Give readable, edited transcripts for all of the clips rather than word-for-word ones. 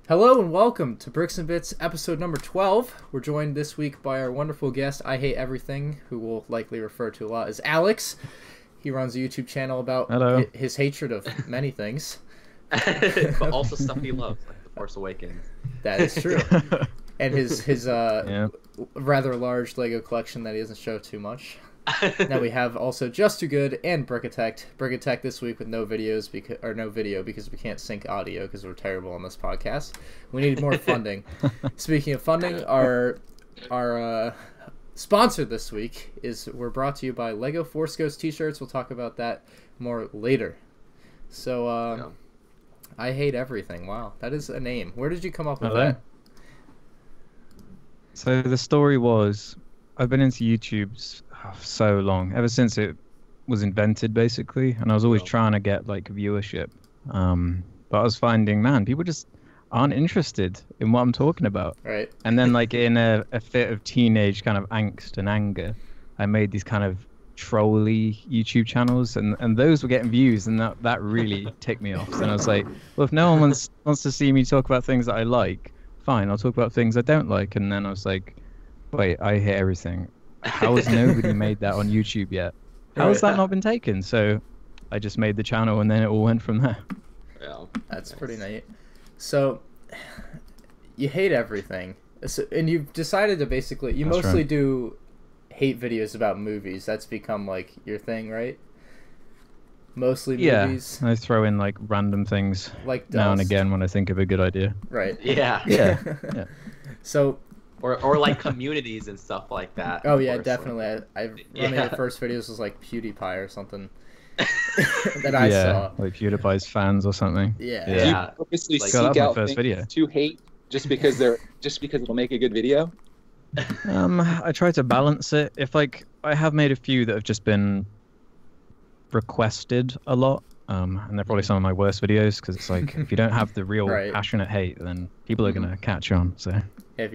Hello and welcome to Bricks and Bits episode number 12. We're joined this week by our wonderful guest, I Hate Everything, who we'll likely refer to a lot as Alex. He runs a YouTube channel about his hatred of many things. But also stuff he loves, like The Force Awakens. That is true. And his rather large Lego collection that he doesn't show too much. Now we have also Just Too Good and Brickatect. Brickatect this week with no video because we can't sync audio because we're terrible on this podcast. We need more funding. Speaking of funding, our sponsor this week we're brought to you by Lego Force Ghost t-shirts. We'll talk about that more later. So I Hate Everything. Wow, that is a name. Where did you come up with that? So the story was, I've been into YouTube so long, ever since it was invented, basically, and I was always trying to get like viewership. But I was finding, man, people just aren't interested in what I'm talking about. Right. And then, like in a fit of teenage kind of angst and anger, I made these kind of trolly YouTube channels, and those were getting views, and that really ticked me off. And I was like, well, if no one wants to see me talk about things that I like, fine, I'll talk about things I don't like. And then I was like, wait, I Hate Everything. How has nobody made that on YouTube yet? How has that not been taken? So I just made the channel, and then it all went from there. Yeah, that's pretty neat. So you hate everything, and you've decided to basically mostly do hate videos about movies. That's become like your thing, right? Mostly movies. Yeah, I throw in like random things like now and again when I think of a good idea. Right. Yeah. So. Or like communities and stuff like that. Oh yeah, definitely. One of the first videos was like PewDiePie or something that I saw. Like PewDiePie's fans or something. Yeah. Do you purposely seek out things to hate just because it'll make a good video? I try to balance it. If like I have made a few that have just been requested a lot, and they're probably some of my worst videos, because it's like if you don't have the real passionate hate, then people are gonna catch on. So.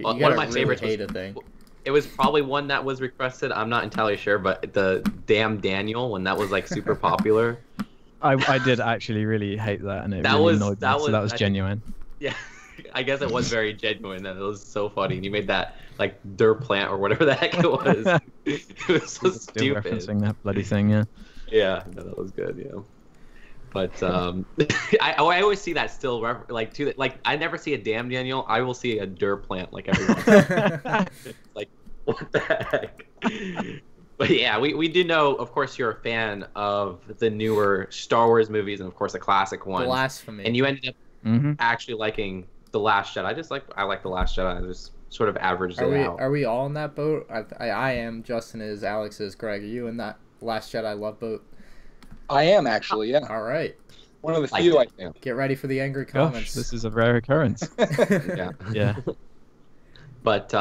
One of my favorites it was probably one that was requested. I'm not entirely sure, but the Damn Daniel, when that was like super popular. I did actually really hate that, and it really annoyed me. So that was genuine. Yeah, I guess it was very genuine, and it was so funny. And you made that like Plant or whatever the heck it was. It was so stupid. Referencing that bloody thing, yeah. Yeah, no, that was good. Yeah. But I always see that still like I never see a Damn Daniel. I will see a Plant like every once. Like what the heck? But yeah, we do know. Of course, you're a fan of the newer Star Wars movies, and of course the classic ones. Blasphemy. And you ended up actually liking The Last Jedi. I like The Last Jedi. I just sort of averaged it out. Are we all in that boat? I am. Justin is. Alex is. Greg, are you in that Last Jedi love boat? I am actually, yeah. All right. One of the few, I think. Get ready for the angry comments. Gosh, this is a rare occurrence. Yeah. But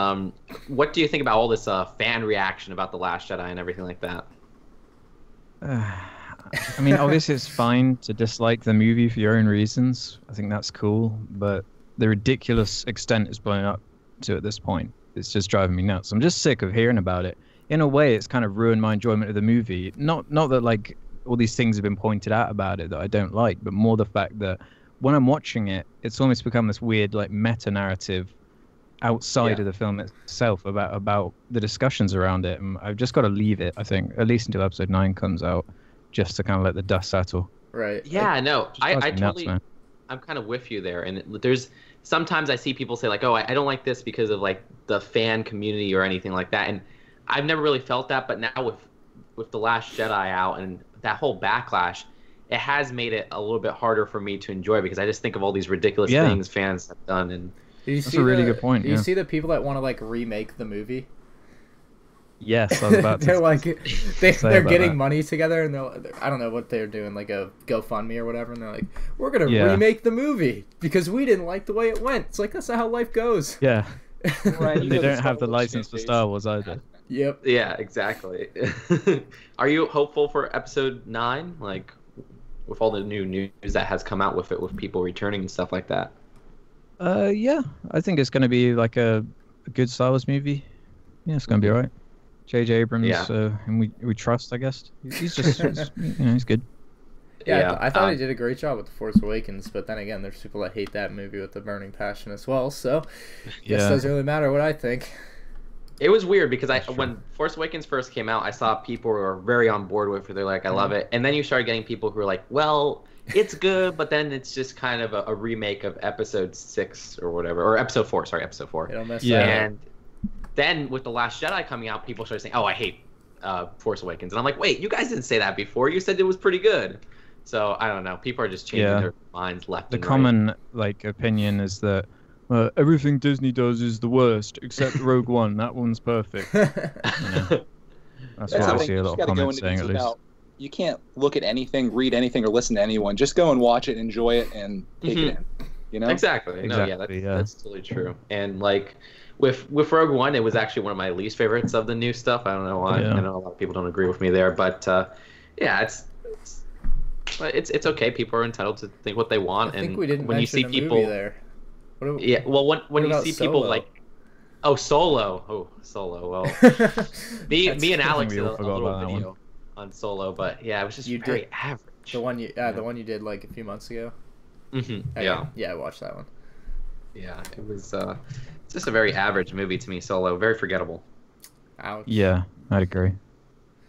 what do you think about all this fan reaction about The Last Jedi and everything like that? I mean, obviously it's fine to dislike the movie for your own reasons. I think that's cool. But the ridiculous extent it's blown up to at this point, it's just driving me nuts. I'm just sick of hearing about it. In a way, it's kind of ruined my enjoyment of the movie. Not that like all these things have been pointed out about it that I don't like, but more the fact that when I'm watching it, it's almost become this weird like meta narrative outside of the film itself about the discussions around it. And I've just got to leave it, I think, at least until episode 9 comes out, just to kind of let the dust settle. Right. Yeah, no, I totally, nuts, I'm kind of with you there. And there's sometimes I see people say like, oh, I don't like this because of like the fan community or anything like that. And I've never really felt that, but now with The Last Jedi out and that whole backlash, it has made it a little bit harder for me to enjoy, because I just think of all these ridiculous things fans have done. And that's a really good point. Do you see the people that want to like remake the movie? Yes, I was about to. They're like, they're getting money together, and I don't know what they're doing, like a GoFundMe or whatever, and they're like, we're gonna remake the movie because we didn't like the way it went. It's like that's not how life goes. Yeah. Right. They don't have the license for Star Wars either. Yep. Yeah, exactly. Are you hopeful for episode 9? Like, with all the new news that has come out with it, with people returning and stuff like that? Yeah. I think it's going to be like a good Star Wars movie. Yeah, it's going to be alright. J.J. Abrams, and we trust, I guess. He's just, he's good. Yeah, I thought he did a great job with The Force Awakens, but then again, there's people that hate that movie with a burning passion as well, so I guess it doesn't really matter what I think. It was weird because when Force Awakens first came out, I saw people who were very on board with it. They're like, I love it. And then you started getting people who were like, well, it's good, but then it's just kind of a remake of Episode 6 or whatever. Or Episode 4, sorry, Episode 4. It'll mess up. And then with The Last Jedi coming out, people started saying, oh, I hate Force Awakens. And I'm like, wait, you guys didn't say that before. You said it was pretty good. So, I don't know. People are just changing their minds left and right. The common opinion is that everything Disney does is the worst, except Rogue One. That one's perfect. That's what I see a lot of comments saying, at least. You can't look at anything, read anything, or listen to anyone. Just go and watch it, enjoy it, and take it in. You know? Exactly. No, that's totally true. And like with Rogue One, it was actually one of my least favorites of the new stuff. I don't know why. I know a lot of people don't agree with me there, but it's okay. People are entitled to think what they want. I think we didn't mention a movie there. When you see Solo? people like, Solo. Well, me and Alex did a little video on Solo, but it was just very average. The one you did like a few months ago. I watched that one. Yeah, it was it's just a very average movie to me. Solo, very forgettable. Ouch. Yeah, I'd agree.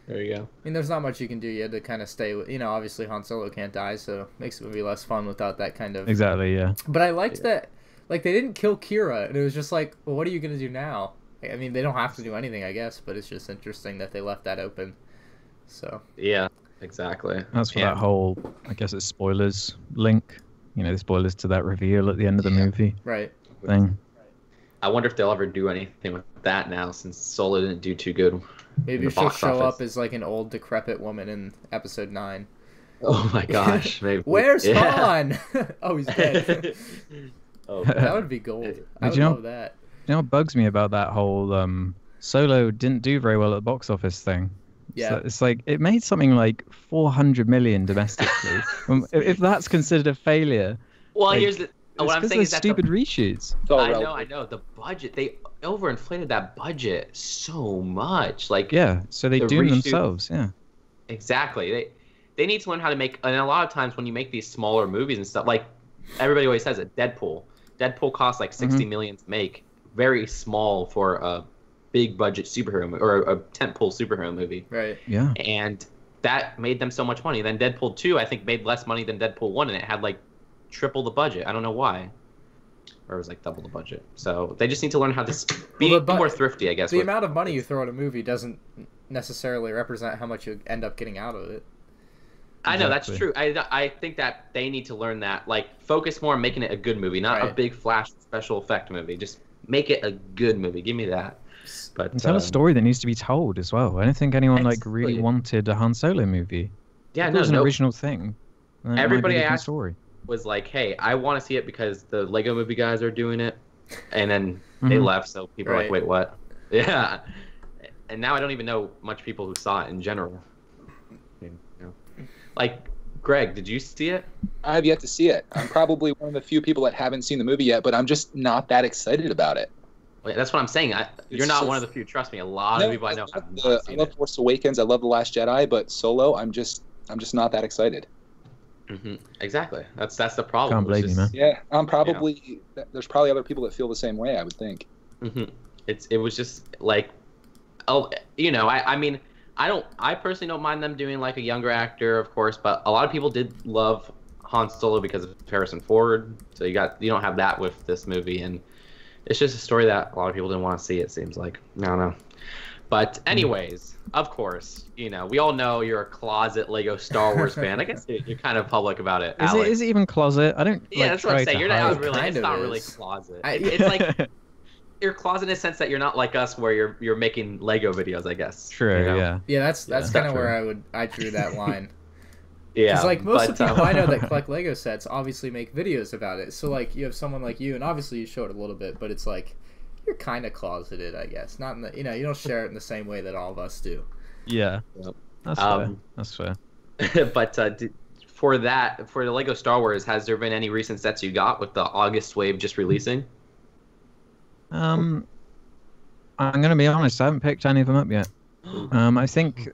There you go. I mean, there's not much you can do. You had to kind of stay with, obviously Han Solo can't die, so it makes the movie less fun without that kind of. Exactly. Yeah. But I liked that. Like, they didn't kill Kira, and it was just like, well, what are you going to do now? I mean, they don't have to do anything, I guess, but it's just interesting that they left that open. So. Yeah, exactly. That's for that whole, I guess it's spoilers link. The spoilers to that reveal at the end of the movie. Right. Thing. I wonder if they'll ever do anything with that now, since Solo didn't do too good. Maybe she'll show up as, like, an old, decrepit woman in Episode 9. Oh, my gosh. Maybe. Where's Han? Oh, he's dead. Oh, that would be gold. I would love that. You know what bugs me about that whole Solo didn't do very well at the box office thing? Yeah. So it's like it made something like 400 million domestically. If that's considered a failure. Well, here's what I'm saying is that stupid reshoots. I know. The budget, they overinflated that budget so much. Like so they do themselves. Yeah. Exactly. They need to learn how to make. And a lot of times when you make these smaller movies and stuff, like everybody always says it, Deadpool costs like 60 million to make. Very small for a big budget superhero or a tentpole superhero movie. Right. Yeah. And that made them so much money. Then Deadpool 2, I think, made less money than Deadpool 1, and it had like triple the budget. I don't know why. Or it was like double the budget. So they just need to learn how to be more thrifty, I guess. The amount of money you throw at a movie doesn't necessarily represent how much you end up getting out of it. I know, that's true. I think that they need to learn that. Like, focus more on making it a good movie, not a big flash special effect movie. Just make it a good movie. Give me that. But and tell a story that needs to be told as well. I don't think anyone really wanted a Han Solo movie. Yeah, it was an original thing. Everybody I asked was like, "Hey, I want to see it because the Lego Movie guys are doing it," and then they left. So people are like, "Wait, what?" Yeah, and now I don't even know much people who saw it in general. Like, Greg, did you see it? I have yet to see it. I'm probably one of the few people that haven't seen the movie yet, but I'm just not that excited about it. Well, that's what I'm saying. You're not one of the few. Trust me, a lot of people I know have not seen it. I love Force Awakens. I love The Last Jedi, but Solo, I'm just not that excited. Mm-hmm. Exactly. That's the problem. Can't blame you, man. Yeah, I'm probably. There's probably other people that feel the same way. I would think. Mm-hmm. It was just like, I mean. I personally don't mind them doing like a younger actor, of course, but a lot of people did love Han Solo because of Harrison Ford. So you don't have that with this movie, and it's just a story that a lot of people didn't want to see. It seems like I don't know, but anyways, of course, we all know you're a closet Lego Star Wars fan. I guess you're kind of public about it. Is it even closet? I don't. Yeah, that's what I'm saying. You're not really. It's not really closet. It's like. Your closet in a sense that you're not like us where you're making Lego videos, I guess. True, yeah. Yeah, that's kind of where I drew that line. Yeah. Because like most of the people I know that collect Lego sets obviously make videos about it. So like you have someone like you, and obviously you show it a little bit, but it's like you're kind of closeted, I guess. Not in the, you don't share it in the same way that all of us do. Yeah. Yep. That's fair. But for the Lego Star Wars, has there been any recent sets you got with the August wave just releasing? I'm gonna be honest. I haven't picked any of them up yet. I think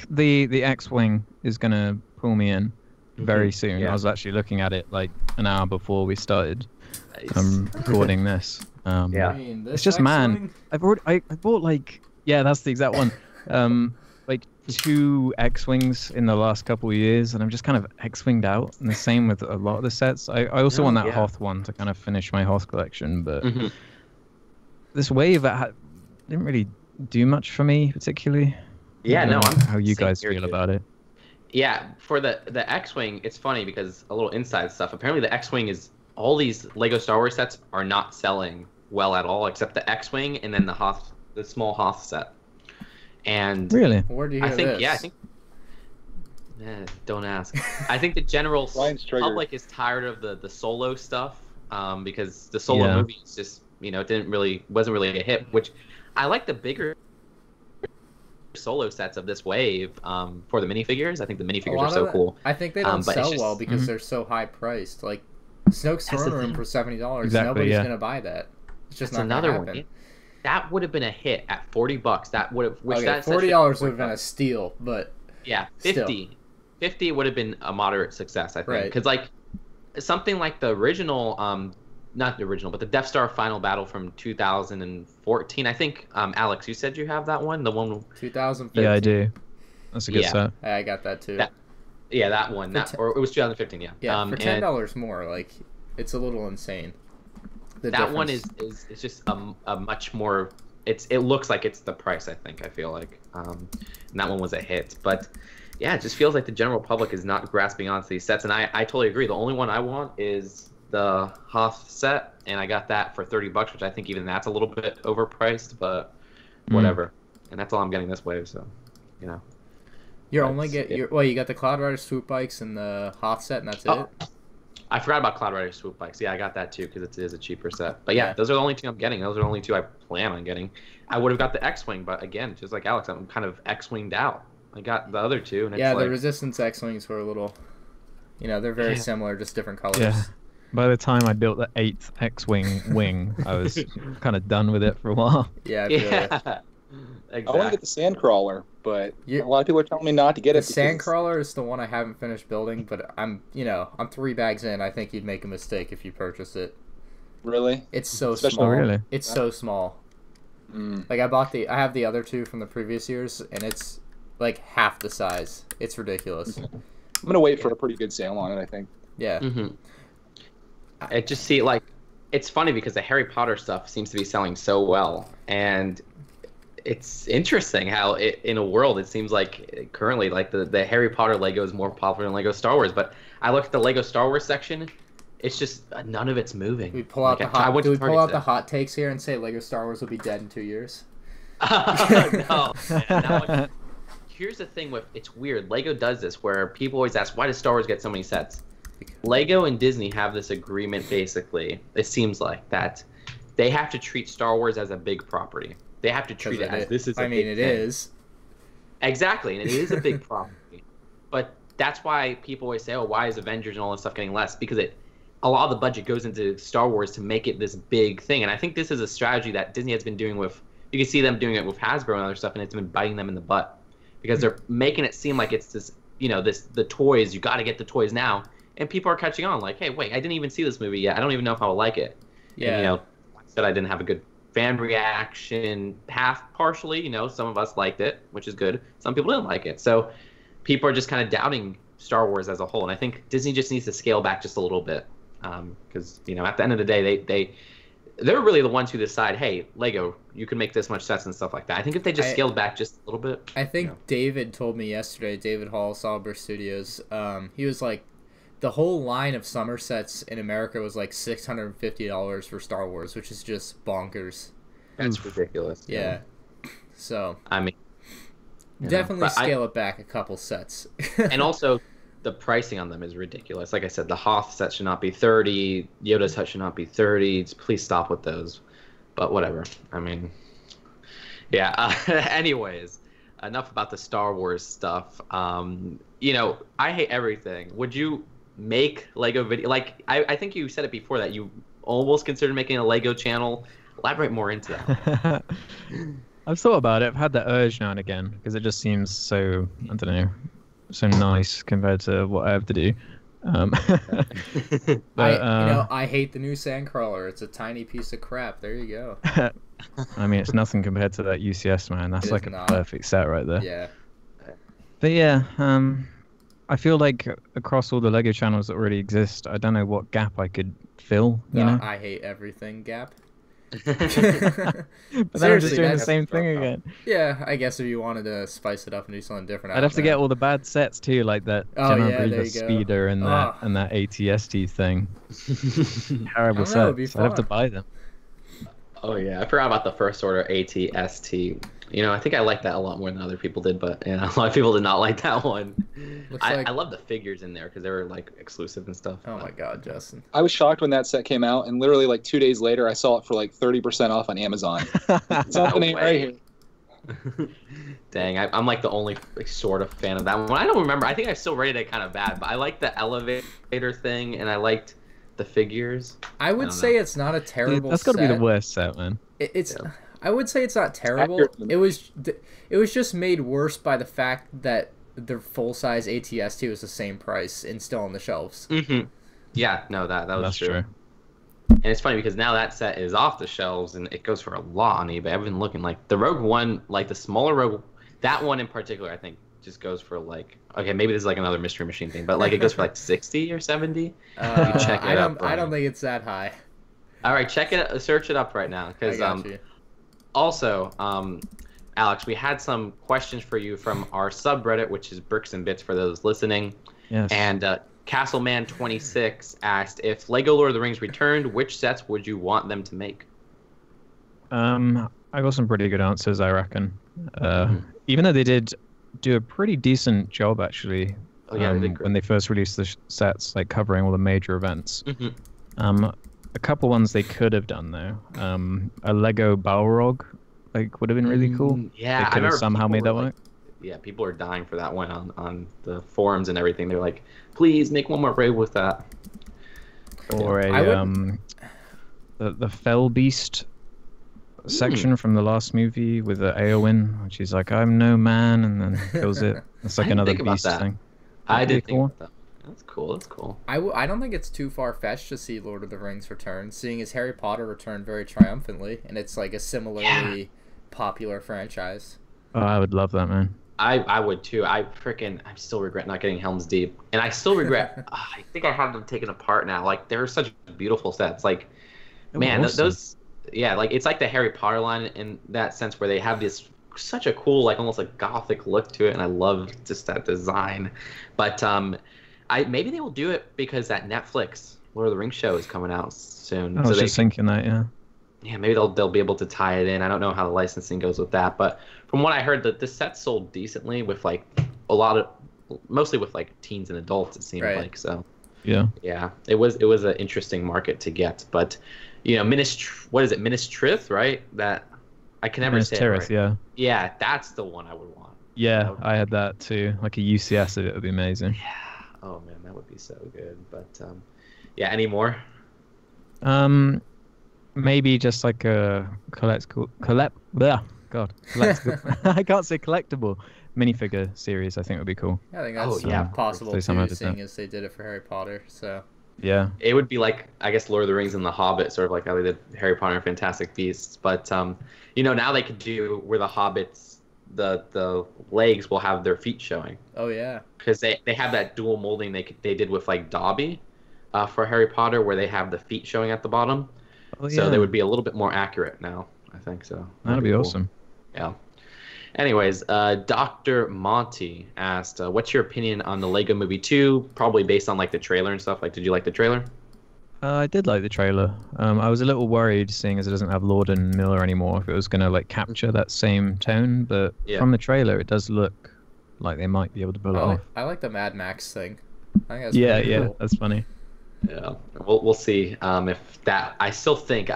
the X-wing is gonna pull me in very soon. Yeah. I was actually looking at it like an hour before we started Nice. recording this. Yeah. I mean, this It's just, man, I bought like, yeah, that's the exact one. Like 2 X-Wings in the last couple of years, and I'm just kind of X-Winged out. And the same with a lot of the sets. I also want that Hoth one to kind of finish my Hoth collection, but this wave didn't really do much for me particularly. Yeah, no, I'm how you guys feel about it. Yeah, for the X-Wing, it's funny because a little inside stuff. Apparently, the X-Wing is all these Lego Star Wars sets are not selling well at all, except the X-Wing and then the small Hoth set. And really, where do you hear I think this? yeah, I think. Don't ask. I think the general public is tired of the Solo stuff because the Solo movie is just wasn't really a hit. Which I like the bigger Solo sets of this wave for the minifigures. I think the minifigures are so cool. I think they don't sell well because they're so high priced. Like Snoke's throne room for $70. Exactly, nobody's gonna buy that. It's just not another gonna happen. one. That would have been a hit at $40. That would have. $40 would have been a steal, but yeah, 50 would have been a moderate success, I think. Because like something like the original, not the original, but the Death Star Final Battle from 2014. I think Alex, you said you have that one, the one. 2015. Yeah, I do. That's a good set. I got that too. That one. Or it was 2015. Yeah. Yeah, for $10 more, like it's a little insane. That one is just a much more. It looks like it's the price. I feel like, and that one was a hit. But yeah, it just feels like the general public is not grasping onto these sets, and I totally agree. The only one I want is the Hoth set, and I got that for $30, which I think even that's a little bit overpriced, but whatever. And that's all I'm getting this wave, so you got the Cloud Rider swoop bikes and the Hoth set, and that's it. I forgot about Cloud Rider swoop bikes. Yeah, I got that too because it is a cheaper set. But yeah, those are the only 2 I'm getting. Those are the only 2 I plan on getting. I would have got the X-Wing, but again, just like Alex, I'm kind of X-Winged out. I got the other 2, and it's the Resistance X-Wings were a little, they're very similar, just different colors. Yeah. By the time I built the 8th X-Wing wing, I was kind of done with it for a while. Yeah, I feel Exactly. I want to get the Sandcrawler, but a lot of people are telling me not to get it. The Sandcrawler is the one I haven't finished building, but I'm 3 bags in. I think you'd make a mistake if you purchase it. Really? It's so small. Really? It's so small. Like I have the other 2 from the previous years, and it's like half the size. It's ridiculous. I'm gonna wait for a pretty good sale on it, I think. Yeah. I just see it's funny because the Harry Potter stuff seems to be selling so well, and it's interesting how in a world it seems like currently like the Harry Potter Lego is more popular than Lego Star Wars, but I look at the Lego Star Wars section, it's just none of it's moving. We pull out the hot takes here and say Lego Star Wars will be dead in 2 years? No. Here's the thing it's weird. Lego does this where people always ask, why does Star Wars get so many sets? Lego and Disney have this agreement basically, it seems like, that they have to treat Star Wars as a big property. They have to treat it as this is a big thing. Is. Exactly, and it is a big property. But that's why people always say, oh, why is Avengers and all this stuff getting less? Because a lot of the budget goes into Star Wars to make it this big thing. And I think this is a strategy that Disney has been doing with, you can see them doing it with Hasbro and other stuff, and it's been biting them in the butt. Because they're making it seem like it's this, the toys, you got to get the toys now. And people are catching on, like, hey, wait, I didn't even see this movie yet. I don't even know if I will like it. Yeah. And, I said I didn't have a good fan reaction, partially, some of us liked it, which is good. Some people didn't like it. So people are just kind of doubting Star Wars as a whole. And I think Disney just needs to scale back just a little bit. Because, at the end of the day, they're really the ones who decide, hey, Lego, you can make this much sets and stuff like that. I think if they just scaled back just a little bit. I think David told me yesterday, David Hall, Solver Studios, he was like, the whole line of summer sets in America was like $650 for Star Wars, which is just bonkers. That's ridiculous. Yeah. So I mean, definitely scale it back a couple sets. And also, the pricing on them is ridiculous. Like I said, the Hoth set should not be $30. Yoda's hut should not be $30. Please stop with those. But whatever. I mean, yeah. Anyways, enough about the Star Wars stuff. I hate everything. Would you make Lego video? Like, I think you said it before that you almost considered making a Lego channel. Elaborate more into that. I've thought about it. I've had that urge now and again because it just seems so, I don't know, nice compared to what I have to do. But I hate the new Sandcrawler. It's a tiny piece of crap. There you go. I mean, it's nothing compared to that UCS, man. That's like a perfect set right there. Yeah. But yeah, I feel like across all the Lego channels that already exist, I don't know what gap I could fill. You know? I hate everything gap. But then I'm just doing the same thing again. Yeah, I guess if you wanted to spice it up and do something different, I'd have to get all the bad sets too, like that General Breeder Speeder and that ATST thing. Terrible sets. I'd have to buy them. Oh yeah, I forgot about the First Order ATST. You know, I think I liked that a lot more than other people did, but a lot of people did not like that one. I love the figures in there because they were like exclusive and stuff. Oh my god, Justin! I was shocked when that set came out, and literally like 2 days later, I saw it for like 30% off on Amazon. Something right here. Dang, I'm like the only sort of fan of that one. I don't remember. I think I still rated it kind of bad, but I liked the elevator thing, and I liked the figures. I would say it's not a terrible. That's got to be the worst set, man. It's. Yeah. I would say it's not terrible. It was just made worse by the fact that the full size ATST was the same price and still on the shelves. Mm-hmm. Yeah, no, that was true. And it's funny because now that set is off the shelves and it goes for a lot on eBay. I've been looking like the Rogue One, like the smaller Rogue, that one in particular, I think just goes for like, okay, maybe this is like another Mystery Machine thing, but like it goes for like 60 or 70. You can check it up. I don't think it's that high. All right, search it up right now because also, Alex, we had some questions for you from our subreddit, which is Bricks and Bits for those listening. Yes. And Castleman26 asked, if Lego Lord of the Rings returned, which sets would you want them to make? I got some pretty good answers, I reckon. Even though they did do a pretty decent job, actually, when they first released the sets, like covering all the major events. A couple ones they could have done though. A Lego Balrog, like, would have been really cool. Yeah, they could have somehow made that work. Yeah, people are dying for that one on the forums and everything. They're like, please make one more raid with that. Or the Fell Beast section from the last movie with the Eowyn, which is like, I'm no man, and then kills it. It's like another beast thing. I did think about that. That's cool. That's cool. I don't think it's too far-fetched to see Lord of the Rings return, seeing as Harry Potter returned very triumphantly, and it's like a similarly popular franchise. Oh, I would love that, man. I would too. I still regret not getting Helm's Deep, and I still regret. I think I have them taken apart now. Like, they're such beautiful sets. Like, man, those. Yeah, like it's like the Harry Potter line in that sense, where they have this such a cool, like almost like gothic look to it, and I love just that design. But maybe they will do it because that Netflix Lord of the Rings show is coming out soon. I was just thinking that, yeah. Yeah, maybe they'll be able to tie it in. I don't know how the licensing goes with that, but from what I heard, that the set sold decently with like mostly with like teens and adults. It seemed like so. Yeah. Yeah, it was an interesting market to get, but what is it, Minas Tirith, right? That I can never Minas say Tirith, it right. yeah. Yeah, that's the one I would want. Yeah, I had that too. Like a UCS of it would be amazing. Yeah. Oh man, that would be so good. But yeah, any more? Maybe just like a collectible. I can't say collectible minifigure series. I think would be cool. I think that's possible too, seeing as they did it for Harry Potter. So yeah, it would be like, I guess, Lord of the Rings and The Hobbit, sort of like how they did Harry Potter and Fantastic Beasts. But now they could do where the Hobbits, the legs will have their feet showing. Oh yeah, because they have that dual molding they did with like Dobby for Harry Potter, where they have the feet showing at the bottom. Oh, yeah. So they would be a little bit more accurate now, I think so. That'd be cool. Awesome. Yeah. Anyways, Dr. Monty asked, what's your opinion on the Lego Movie 2? Probably based on like the trailer and stuff. Like, did you like the trailer? I did like the trailer. I was a little worried, seeing as it doesn't have Lord and Miller anymore, if it was going to like capture that same tone. But from the trailer, it does look like they might be able to pull it off. I like the Mad Max thing. I think that's cool. That's funny. Yeah, we'll see if that. I still think,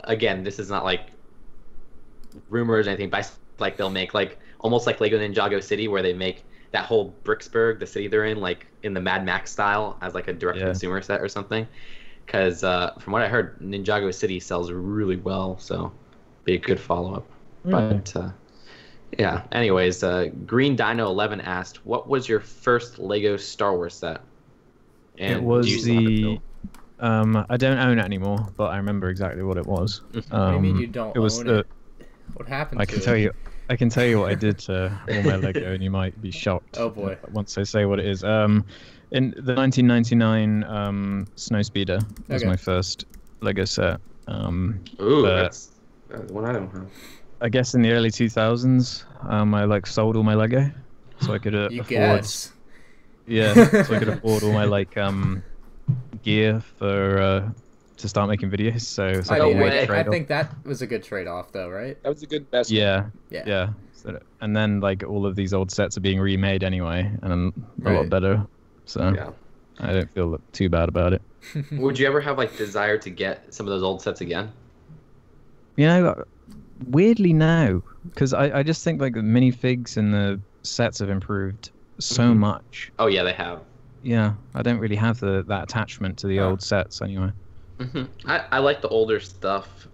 again, this is not like rumors or anything, but like they'll make like almost like Lego Ninjago City, where they make that whole Bricksburg, the city they're in, like in the Mad Max style, as like a direct-to-consumer set or something. Because from what I heard, Ninjago City sells really well, so be a good follow-up. But Yeah. Anyways, Green Dino 11 asked, "What was your first Lego Star Wars set?" And It was do you still have it, Bill? I don't own it anymore, but I remember exactly what it was. What do you mean you don't own it? What happened I to can it? tell you. I can tell you what I did to all my Lego, and you might be shocked. Oh boy! Once I say what it is. In the 1999 Snowspeeder was my first Lego set. Ooh, that's one I don't have. I guess in the early 2000s, I like sold all my Lego, so I could You afford. guess. Yeah, so I could afford all my like gear for to start making videos. So it's like I mean, a great I trade-off. think that was a good trade-off, though, right? That was a good investment. Yeah. So, and then like all of these old sets are being remade anyway, and a lot better. So Yeah. I don't feel too bad about it. Would you ever have like desire to get some of those old sets again? You know, weirdly no, because I just think like the minifigs and the sets have improved so much. Oh yeah, they have. Yeah, I don't really have that attachment to the old sets anyway. I like the older stuff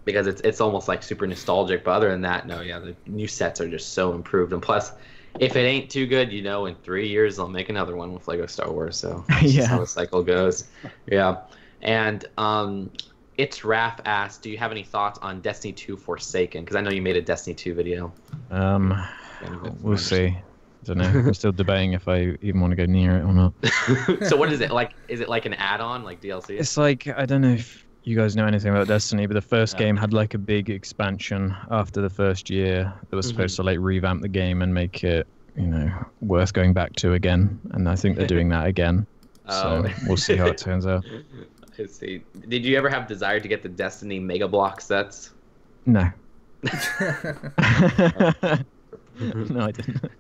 because it's almost like super nostalgic. But other than that, no, yeah, the new sets are just so improved. And plus, if it ain't too good, you know, in 3 years they'll make another one with Lego Star Wars. So that's just how the cycle goes. Yeah, and it's Raph asked, "Do you have any thoughts on Destiny 2 Forsaken?" Because I know you made a Destiny 2 video. We'll see. I don't know. I'm still debating if I even want to go near it or not. So what is it like? Is it like an add-on, like DLC? It's like, I don't know if you guys know anything about Destiny, but the first game had like a big expansion after the first year that was supposed to like revamp the game and make it, you know, worth going back to again. And I think they're doing that again. So we'll see how it turns out. I see. Did you ever have desire to get the Destiny Mega Block sets? No. No, I didn't.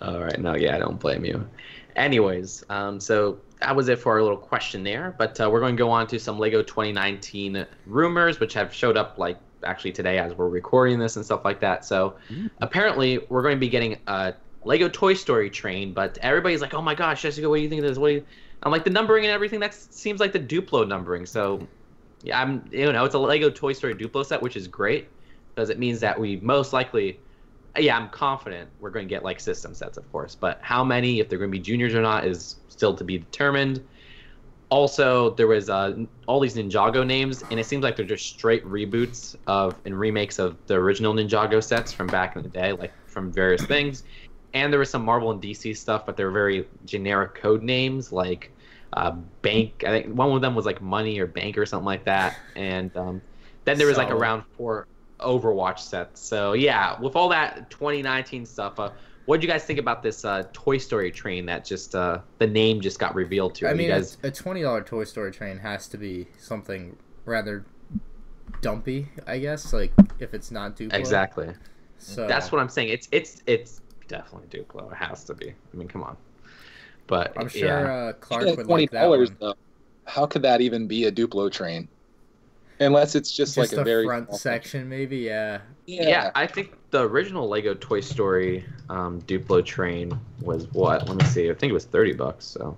All right. No, yeah, I don't blame you. Anyways, so that was it for our little questionnaire. But we're going to go on to some Lego 2019 rumors, which have showed up like actually today as we're recording this and stuff like that. So apparently we're going to be getting a Lego Toy Story train, but everybody's like, "Oh my gosh, Jessica, what do you think of this? What do you?" I'm like, the numbering and everything, that seems like the Duplo numbering. So yeah, it's a Lego Toy Story Duplo set, which is great because it means that we most likely. Yeah, I'm confident we're going to get like system sets, of course, but how many, if they're going to be juniors or not, is still to be determined. Also, there was all these Ninjago names, and it seems like they're just straight reboots of and remakes of the original Ninjago sets from back in the day, like from various things. And there was some Marvel and DC stuff, but they were very generic code names, like Bank. I think one of them was like Money or Bank or something like that. And then there was like around 4 Overwatch sets. So yeah, with all that 2019 stuff, what did you guys think about this Toy Story train that just the name just got revealed to? I mean, you guys... a $20 Toy Story train has to be something rather dumpy, I guess. Like if it's not Duplo. Exactly. So that's what I'm saying. It's definitely Duplo. It has to be. I mean, come on. But I'm sure Clark would $20 like that one. though. How could that even be a Duplo train? Unless it's just like a very front section, maybe. Yeah. Yeah, I think the original Lego Toy Story Duplo train was what? Let me see. I think it was $30. So,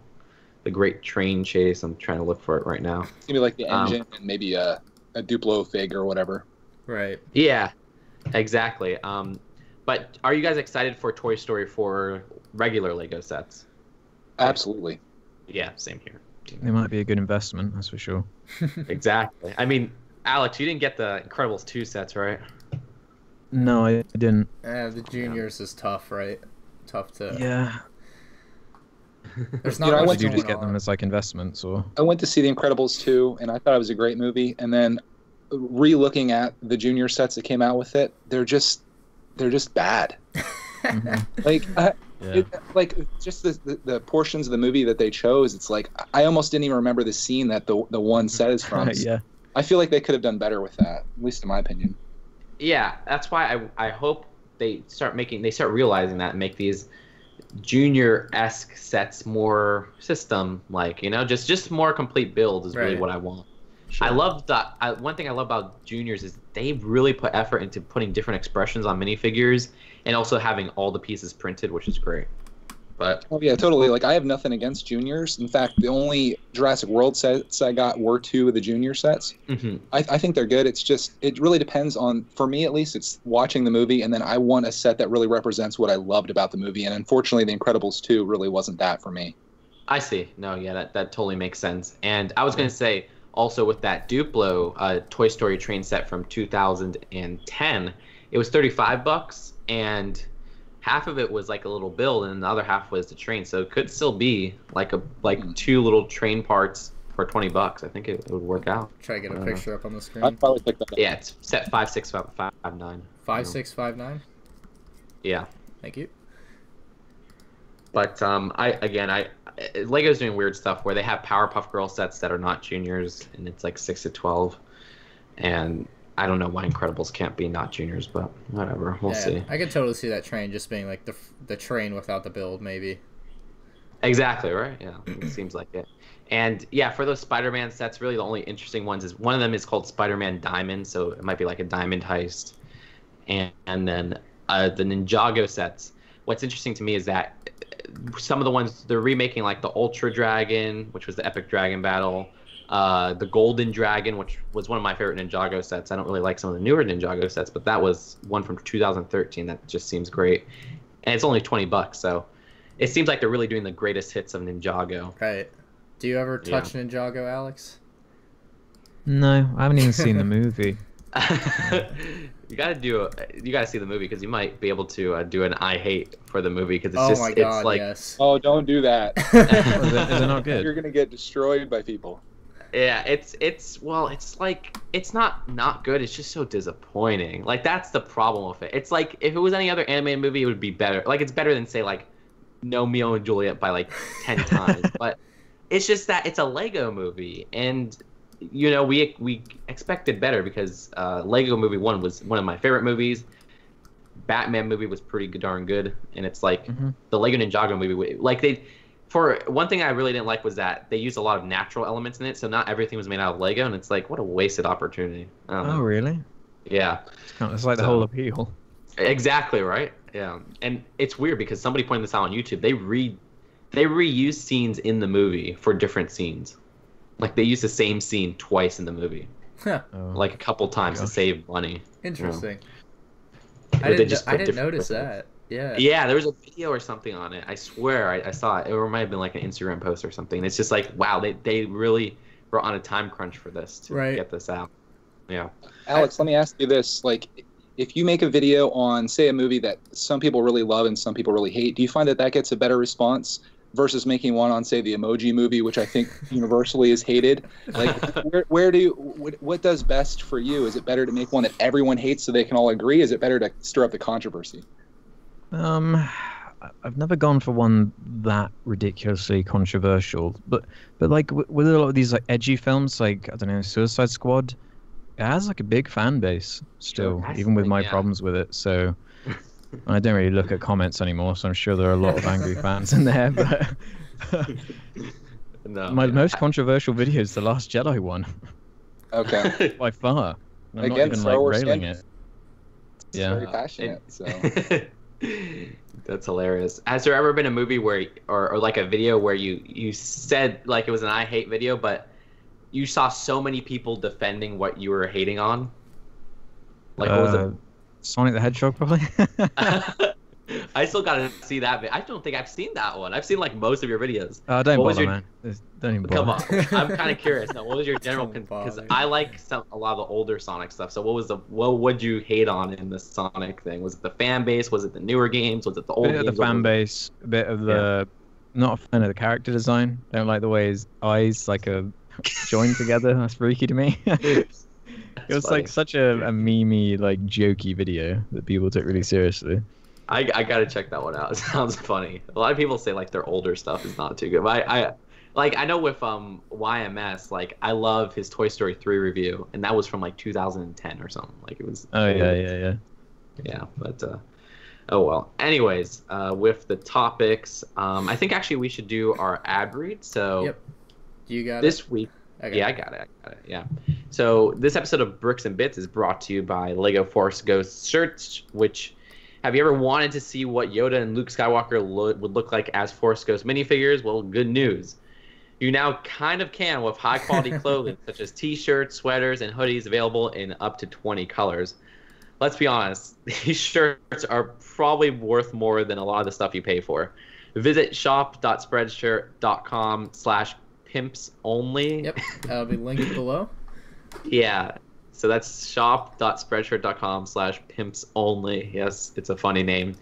the Great Train Chase. I'm trying to look for it right now. It's gonna be like the engine and maybe a Duplo fig or whatever. Right. Yeah, exactly. But are you guys excited for Toy Story for regular Lego sets? Absolutely. Yeah, same here. It might be a good investment, that's for sure. Exactly. I mean, Alex, you didn't get the Incredibles 2 sets, right? No, I didn't. The juniors is tough, right? Tough to. Yeah. There's not much Did you just going get them on. as like investments, or? I went to see The Incredibles 2, and I thought it was a great movie. And then, re-looking at the junior sets that came out with it, they're just bad. Like, just the portions of the movie that they chose. It's like I almost didn't even remember the scene that the one set is from. Yeah. I feel like they could have done better with that, at least in my opinion. Yeah, that's why I hope they start realizing that and make these junior-esque sets more system-like, just more complete build is really what I want. Sure. I love that. One thing I love about juniors is they really put effort into putting different expressions on minifigures and also having all the pieces printed, which is great. But oh yeah, totally. Like I have nothing against juniors. In fact, the only Jurassic World sets I got were 2 of the junior sets. I think they're good. It's just it really depends on, for me at least, it's watching the movie, and then I want a set that really represents what I loved about the movie. And unfortunately, The Incredibles 2 really wasn't that for me. I see. No, yeah, that totally makes sense. And I was gonna say also with that Duplo Toy Story train set from 2010, it was $35, and half of it was like a little build, and the other half was the train. So it could still be like 2 little train parts for $20. I think it would work out. Try to get a picture up on the screen. I'd probably pick that up. Yeah, it's set 5659. 5659. Yeah. Thank you. But Lego's doing weird stuff where they have Powerpuff Girl sets that are not juniors, and it's like 6 to 12, and I don't know why Incredibles can't be not juniors, but whatever. We'll see. I could totally see that train just being like the train without the build, maybe. Exactly, right? Yeah, it seems like it. And yeah, for those Spider-Man sets, really the only interesting ones is one of them is called Spider-Man Diamond, so it might be like a diamond heist. And then the Ninjago sets. What's interesting to me is that some of the ones they're remaking, like the Ultra Dragon, which was the epic dragon battle, the Golden Dragon, which was one of my favorite Ninjago sets. I don't really like some of the newer Ninjago sets, but that was one from 2013 that just seems great. And it's only $20, so it seems like they're really doing the greatest hits of Ninjago. Right. Do you ever touch Ninjago, Alex? No, I haven't even seen the movie. You gotta see the movie because you might be able to do an I hate for the movie because it's it's like yes. Oh, don't do that. Is it not good? You're gonna get destroyed by people. Yeah, it's like it's not good. It's just so disappointing. Like that's the problem with it. It's like if it was any other animated movie, it would be better. Like it's better than say like No Mio and Juliet by like 10 times. But it's just that it's a Lego movie, and you know we expected better because Lego Movie 1 was one of my favorite movies. Batman movie was pretty darn good, and it's like the Lego Ninjago movie. Like for one thing I really didn't like was that they used a lot of natural elements in it, so not everything was made out of Lego, and it's like what a wasted opportunity. Oh really? Yeah. It's like the whole appeal. Exactly right. Yeah, and it's weird because somebody pointed this out on YouTube. They reuse scenes in the movie for different scenes. Like they use the same scene twice in the movie, like a couple times to save money. Interesting. You know? I didn't notice that. Yeah. Yeah, there was a video or something on it. I swear I saw it. It might have been like an Instagram post or something. It's just like, wow, they really were on a time crunch for this to get this out. Yeah. Alex, let me ask you this: like, if you make a video on, say, a movie that some people really love and some people really hate, do you find that gets a better response versus making one on, say, the Emoji Movie, which I think universally is hated? Like, what does best for you? Is it better to make one that everyone hates so they can all agree? Is it better to stir up the controversy? I've never gone for one that ridiculously controversial, but like with a lot of these like edgy films, like I don't know, Suicide Squad, it has like a big fan base still, even with my problems with it. So I don't really look at comments anymore, so I'm sure there are a lot of angry fans in there. But my most controversial video is the Last Jedi one. Okay. By far. I'm Again, not even Star Wars railing it. It's very passionate. So. That's hilarious. Has there ever been a movie where, or like a video where you said like it was an I hate video, but you saw so many people defending what you were hating on? Like what was it? Sonic the Hedgehog, probably. I still gotta see that. I don't think I've seen that one. I've seen like most of your videos. Oh, don't bother, man. Don't even bother. Come on, I'm kind of curious now. What was your general? Because I like a lot of the older Sonic stuff. So what would you hate on in the Sonic thing? Was it the fan base? Was it the newer games? Was it the old games? A bit of the fan base. A bit of the not a fan of the character design. Don't like the way his eyes like are joined together. That's freaky to me. It was funny. Like such a memey, like jokey video that people took really seriously. I gotta check that one out. It sounds funny. A lot of people say like their older stuff is not too good. But I know with YMS, like I love his Toy Story 3 review, and that was from like 2010 or something. Like it was. Oh yeah. Yeah, but oh well. Anyways, with the topics, I think actually we should do our ad read. So. Yep. You got this week. Okay. Yeah, I got it. Yeah. So this episode of Bricks and Bits is brought to you by Lego Force Ghost shirts, which Have you ever wanted to see what Yoda and Luke Skywalker would look like as Force Ghost minifigures? Well, good news. You now kind of can with high-quality clothing, such as T-shirts, sweaters, and hoodies available in up to 20 colors. Let's be honest, these shirts are probably worth more than a lot of the stuff you pay for. Visit shop.spreadshirt.com/pimps-only. Yep, that'll be linked below. Yeah. So that's shop.spreadshirt.com/pimps-only. Yes, it's a funny name.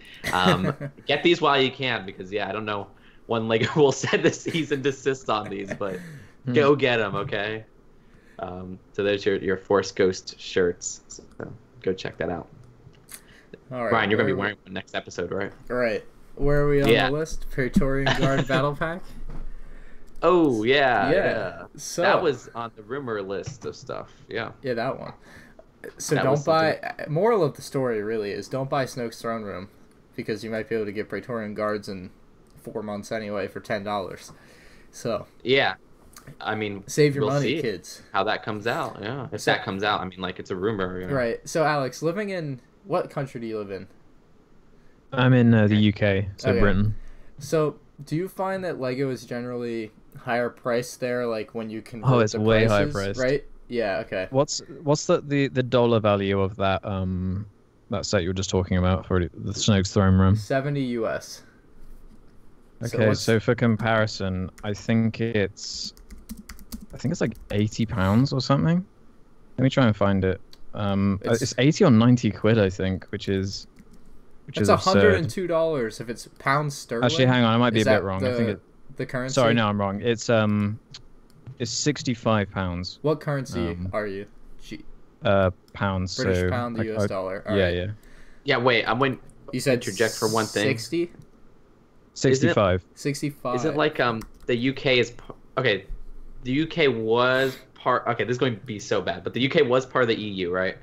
Get these while you can, because, yeah, I don't know when Lego will send the cease and desist on these, but go get them, okay? So there's your Force Ghost shirts. So go check that out. All right, Ryan, you're going to be wearing one next episode, right? Right. Where are we on the list? Praetorian Guard Battle Pack? Oh, yeah. So that was on the rumor list of stuff. Yeah, that one. So don't buy. Moral of the story really is don't buy Snoke's throne room, because you might be able to get Praetorian Guards in 4 months anyway for $10. So yeah, I mean, save your money, kids. How that comes out? Yeah, if that comes out, I mean, like, it's a rumor. You know? Right. So Alex, living in what country do you live in? I'm in the UK, so Britain. So do you find that Lego is generally higher priced there, like when you convert it's the way prices, higher priced, right? Yeah. Okay. What's the dollar value of that that set you were just talking about for the Snoke's throne room? $70 US. Okay, so for comparison, I think it's like £80 or something. Let me try and find it. It's 80 or 90 quid, I think, which is absurd. $102 if it's pounds sterling. Actually, hang on, I might be a bit wrong. I think the currency. Sorry, no, I'm wrong. It's £65. What currency are you? Pounds. British pound, the US dollar. All right. Yeah. Wait, I'm going. You said interject for one thing. 60. 65. 65. Is it like the UK is okay? The UK was part. Okay, this is going to be so bad, but the UK was part of the EU, right?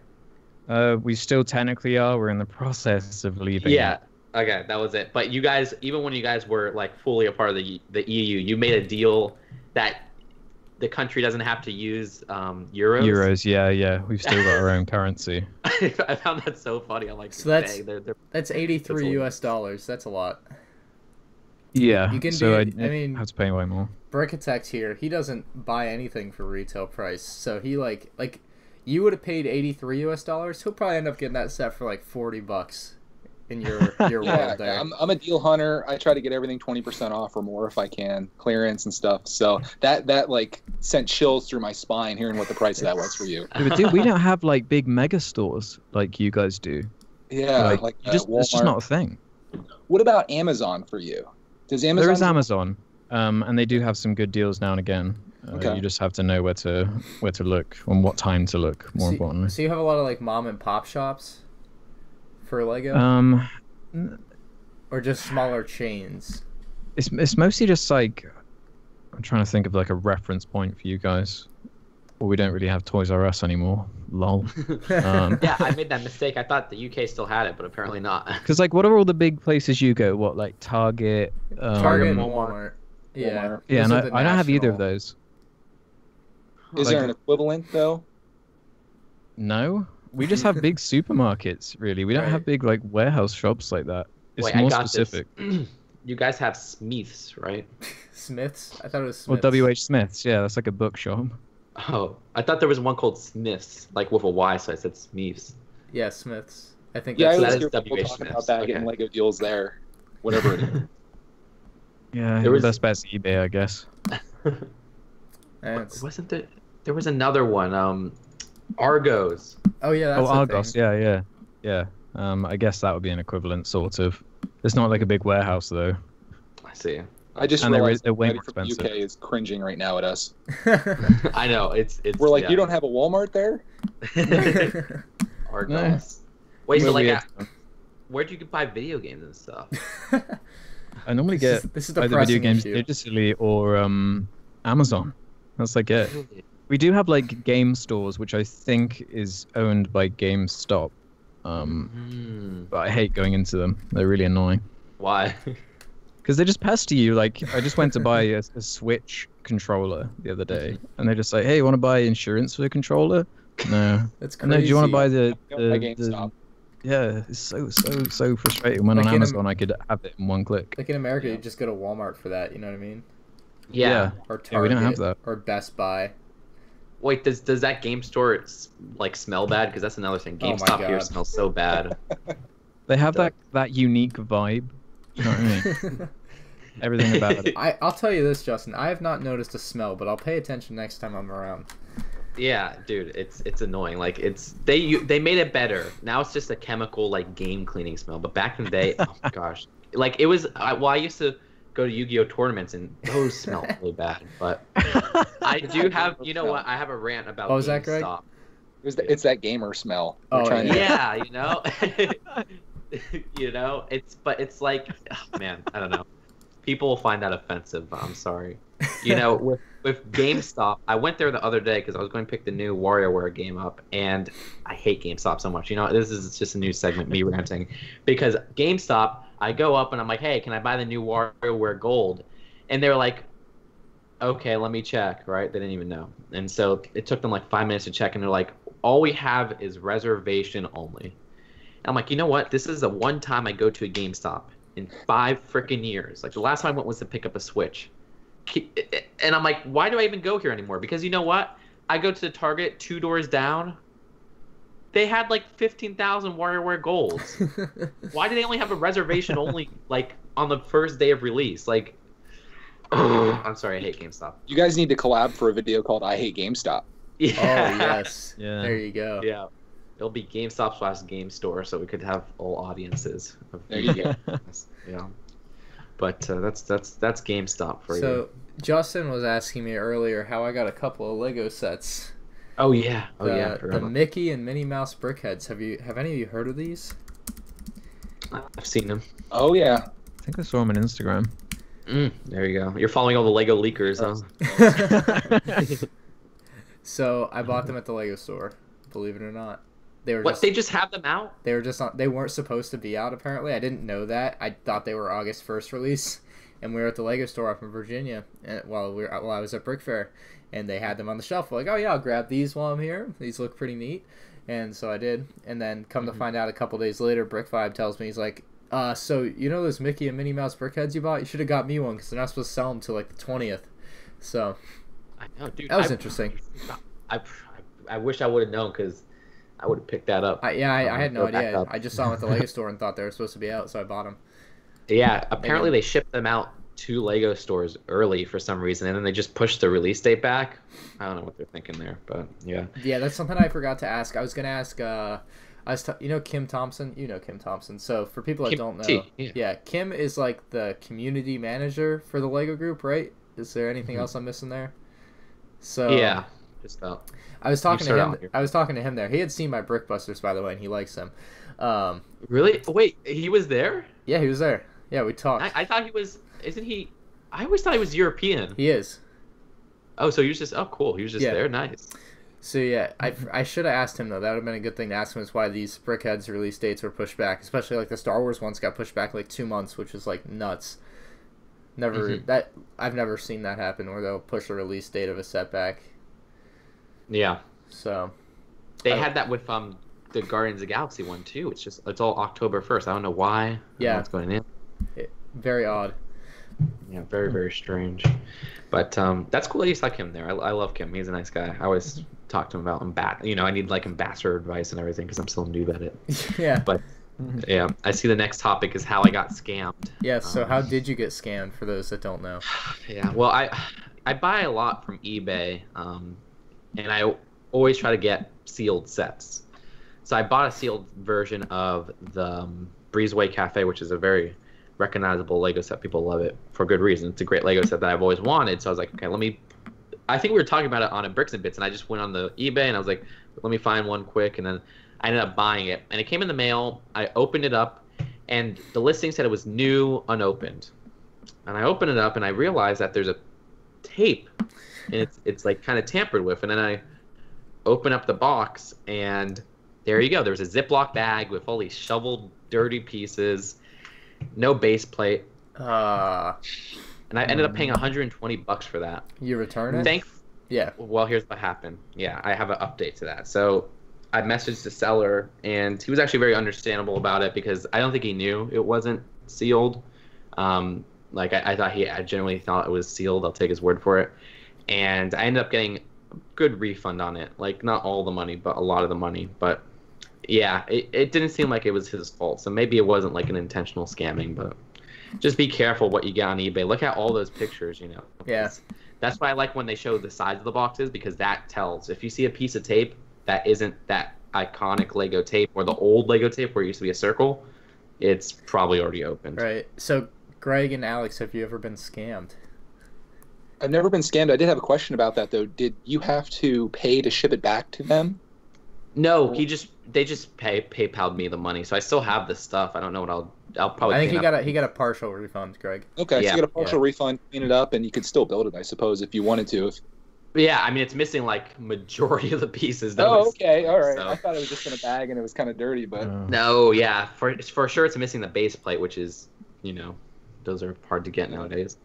We still technically are. We're in the process of leaving. Yeah. Okay, that was it. But you guys, even when you guys were like fully a part of the EU, you made a deal that the country doesn't have to use euros. Euros, yeah. We've still got our own currency. I found that so funny. I'm like, so that's 83 US dollars. That's a lot. Yeah. You can so I mean, have to pay way more. Brickatect here, he doesn't buy anything for retail price, so he like you would have paid 83 US dollars. He'll probably end up getting that set for like $40 in your world there. I'm a deal hunter. I try to get everything 20% off or more if I can, clearance and stuff. So that like sent chills through my spine hearing what the price of that was for you. Yeah, but dude, we don't have like big mega stores like you guys do. Yeah, like it's just not a thing. What about Amazon for you? Does Amazon? There is Amazon, and they do have some good deals now and again. You just have to know where to look and what time to look. More importantly. So you have a lot of like mom and pop shops for Lego, or just smaller chains. It's mostly just like, I'm trying to think of like a reference point for you guys. Well, we don't really have Toys R Us anymore. Lol. Yeah, I made that mistake. I thought the UK still had it, but apparently not. Because like, what are all the big places you go? What, like Target? Target and Walmart. Yeah. Yeah, and I don't have either of those. Is there an equivalent though? No, we just have big supermarkets. Really, we don't have big like warehouse shops like that. It's more specific. You guys have Smiths, right? Smiths? I thought it was Smiths. Well, WH Smiths. Yeah, that's like a bookshop. Oh, I thought there was one called Smiths, like with a Y, so I said Smiths. Yeah, Smiths. I think that is WH talking about that, getting Lego deals there, whatever it is. Yeah, there was best bet's eBay, I guess. Wasn't there? There was another one. Argos. Oh yeah, that's Argos. Yeah. I guess that would be an equivalent sort of. It's not like a big warehouse though. I see. I just realized the UK is cringing right now at us. I know it's. We're like, you don't have a Walmart there? Argos. No. Wait, so like, where'd you buy video games and stuff? I normally get either video games digitally or Amazon. That's like it. We do have like game stores, which I think is owned by GameStop. But I hate going into them. They're really annoying. Why? Because they just pester you. Like, I just went to buy a Switch controller the other day, and they're just like, "Hey, you want to buy insurance for the controller?" No. That's crazy. No, do you want to buy the Yeah, it's so frustrating when Like on in Amazon I could have it in one click. Like in America, you just go to Walmart for that. You know what I mean? Yeah. Or Target. Yeah, we don't have that. Or Best Buy. Wait, does that game store like smell bad? Because that's another thing. Oh my GameStop here God. smells so bad. They have that unique vibe. You know what I mean? Everything about it. I'll tell you this, Justin. I have not noticed a smell, but I'll pay attention next time I'm around. Yeah, dude, it's annoying. Like they made it better. Now it's just a chemical like game cleaning smell. But back in the day, oh my gosh, like it was. I used to go to Yu-Gi-Oh tournaments and those smell really bad. But I do have, you know what? I have a rant about. Oh, is that great? It's that gamer smell. Oh, yeah, you know. You know, it's like, oh, man, I don't know. People will find that offensive. I'm sorry. You know, with GameStop, I went there the other day because I was going to pick the new WarioWare game up, and I hate GameStop so much. You know, this is just a new segment, me ranting, because GameStop, I go up and I'm like, hey, can I buy the new WarioWare Gold? And they're like, okay, let me check. Right? They didn't even know, and so it took them like 5 minutes to check, and they're like, all we have is reservation only. I'm like, you know what? This is the one time I go to a GameStop in 5 freaking years. Like the last time I went was to pick up a Switch. And I'm like, why do I even go here anymore? Because you know what? I go to the Target 2 doors down. They had like 15,000 WarioWare Golds. Why do they only have a reservation only like on the first day of release? Like, I'm sorry, I hate GameStop. You guys need to collab for a video called "I Hate GameStop." Yeah. Oh yes. Yeah. There you go. Yeah. It'll be GameStop / Game Store, so we could have all audiences. There you go. Yeah. But that's GameStop for you. So Justin was asking me earlier how I got a couple of Lego sets. Oh yeah. Oh yeah. The Mickey and Minnie Mouse brickheads. Have any of you heard of these? I've seen them. Oh yeah. I think I saw them on Instagram. There you go. You're following all the Lego leakers, huh? So I bought them at the Lego store. Believe it or not. They just have them out? They were just not. They weren't supposed to be out. Apparently, I didn't know that. I thought they were August 1st release, and we were at the Lego store up in Virginia, and while I was at Brick Fair, and they had them on the shelf. We're like, oh yeah, I'll grab these while I'm here. These look pretty neat, and so I did. And then come to find out, a couple days later, Brick Vibe tells me, he's like, so you know those Mickey and Minnie Mouse brickheads you bought? You should have got me one because they're not supposed to sell them till like the 20th. So I know, dude. That was interesting. I wish I would have known because I would have picked that up. I had no idea. I just saw them at the Lego store and thought they were supposed to be out, so I bought them. Yeah, apparently they shipped them out to Lego stores early for some reason, and then they just pushed the release date back. I don't know what they're thinking there, but yeah. Yeah, that's something I forgot to ask. I was gonna ask. You know Kim Thompson. You know Kim Thompson. So for people that don't know, yeah, Kim is like the community manager for the Lego group, right? Is there anything else I'm missing there? So yeah, just about. I was talking to him. I was talking to him there. He had seen my Brickbusters, by the way, and he likes them. Really? Wait, he was there? Yeah, he was there. Yeah, we talked. I thought he was. Isn't he? I always thought he was European. He is. Oh, so he was just. Oh, cool. He was just there. Nice. So yeah, I should have asked him though. That would have been a good thing to ask him. Is why these Brickheads release dates were pushed back, especially like the Star Wars ones got pushed back like 2 months, which is like nuts. I've never seen that happen where they'll push a release date of a setback. Yeah. So they had that with the Guardians of the Galaxy one too. It's all October 1st. I don't know why. Yeah. What's going in? Very odd. Yeah, very, very strange. But that's cool that you saw Kim there. I love Kim. He's a nice guy. I always talk to him about I need like ambassador advice and everything because I'm still new at it. Yeah. But yeah, I see the next topic is how I got scammed. Yeah, so how did you get scammed for those that don't know? Yeah, well, I buy a lot from eBay, and I always try to get sealed sets. So I bought a sealed version of the Breezeway Cafe, which is a very recognizable Lego set. People love it for good reason. It's a great Lego set that I've always wanted. So I was like, okay, I think we were talking about it on a Bricks and Bits, and I just went on the eBay and I was like, let me find one quick, and then I ended up buying it. And it came in the mail. I opened it up, and the listing said it was new, unopened. And I opened it up, and I realized that there's a tape, and it's like kind of tampered with. And then I open up the box, and there you go. There's a Ziploc bag with all these shoveled, dirty pieces, no base plate. And I ended up paying $120 for that. You return it? Yeah. Well, here's what happened. Yeah, I have an update to that. So I messaged the seller, and he was actually very understandable about it because I don't think he knew it wasn't sealed. Like I genuinely thought it was sealed. I'll take his word for it. And I ended up getting a good refund on it. Like not all the money, but a lot of the money. But yeah, it didn't seem like it was his fault. So maybe it wasn't like an intentional scamming, but just be careful what you get on eBay. Look at all those pictures, you know. Yeah. That's why I like when they show the sides of the boxes, because that tells. If you see a piece of tape that isn't that iconic Lego tape or the old Lego tape where it used to be a circle, it's probably already opened. Right. So, Greg and Alex, have you ever been scammed? I've never been scammed. I did have a question about that, though. Did you have to pay to ship it back to them? No, they just PayPal'd me the money, so I still have the stuff. I don't know what I'll probably. I think he got a partial refund, Greg. Okay, so you got a partial refund, clean it up, and you could still build it, I suppose, if you wanted to. Yeah, I mean it's missing like majority of the pieces. Okay, all right. So. I thought it was just in a bag and it was kind of dirty, but no, yeah, for sure it's missing the base plate, which is, you know, those are hard to get nowadays.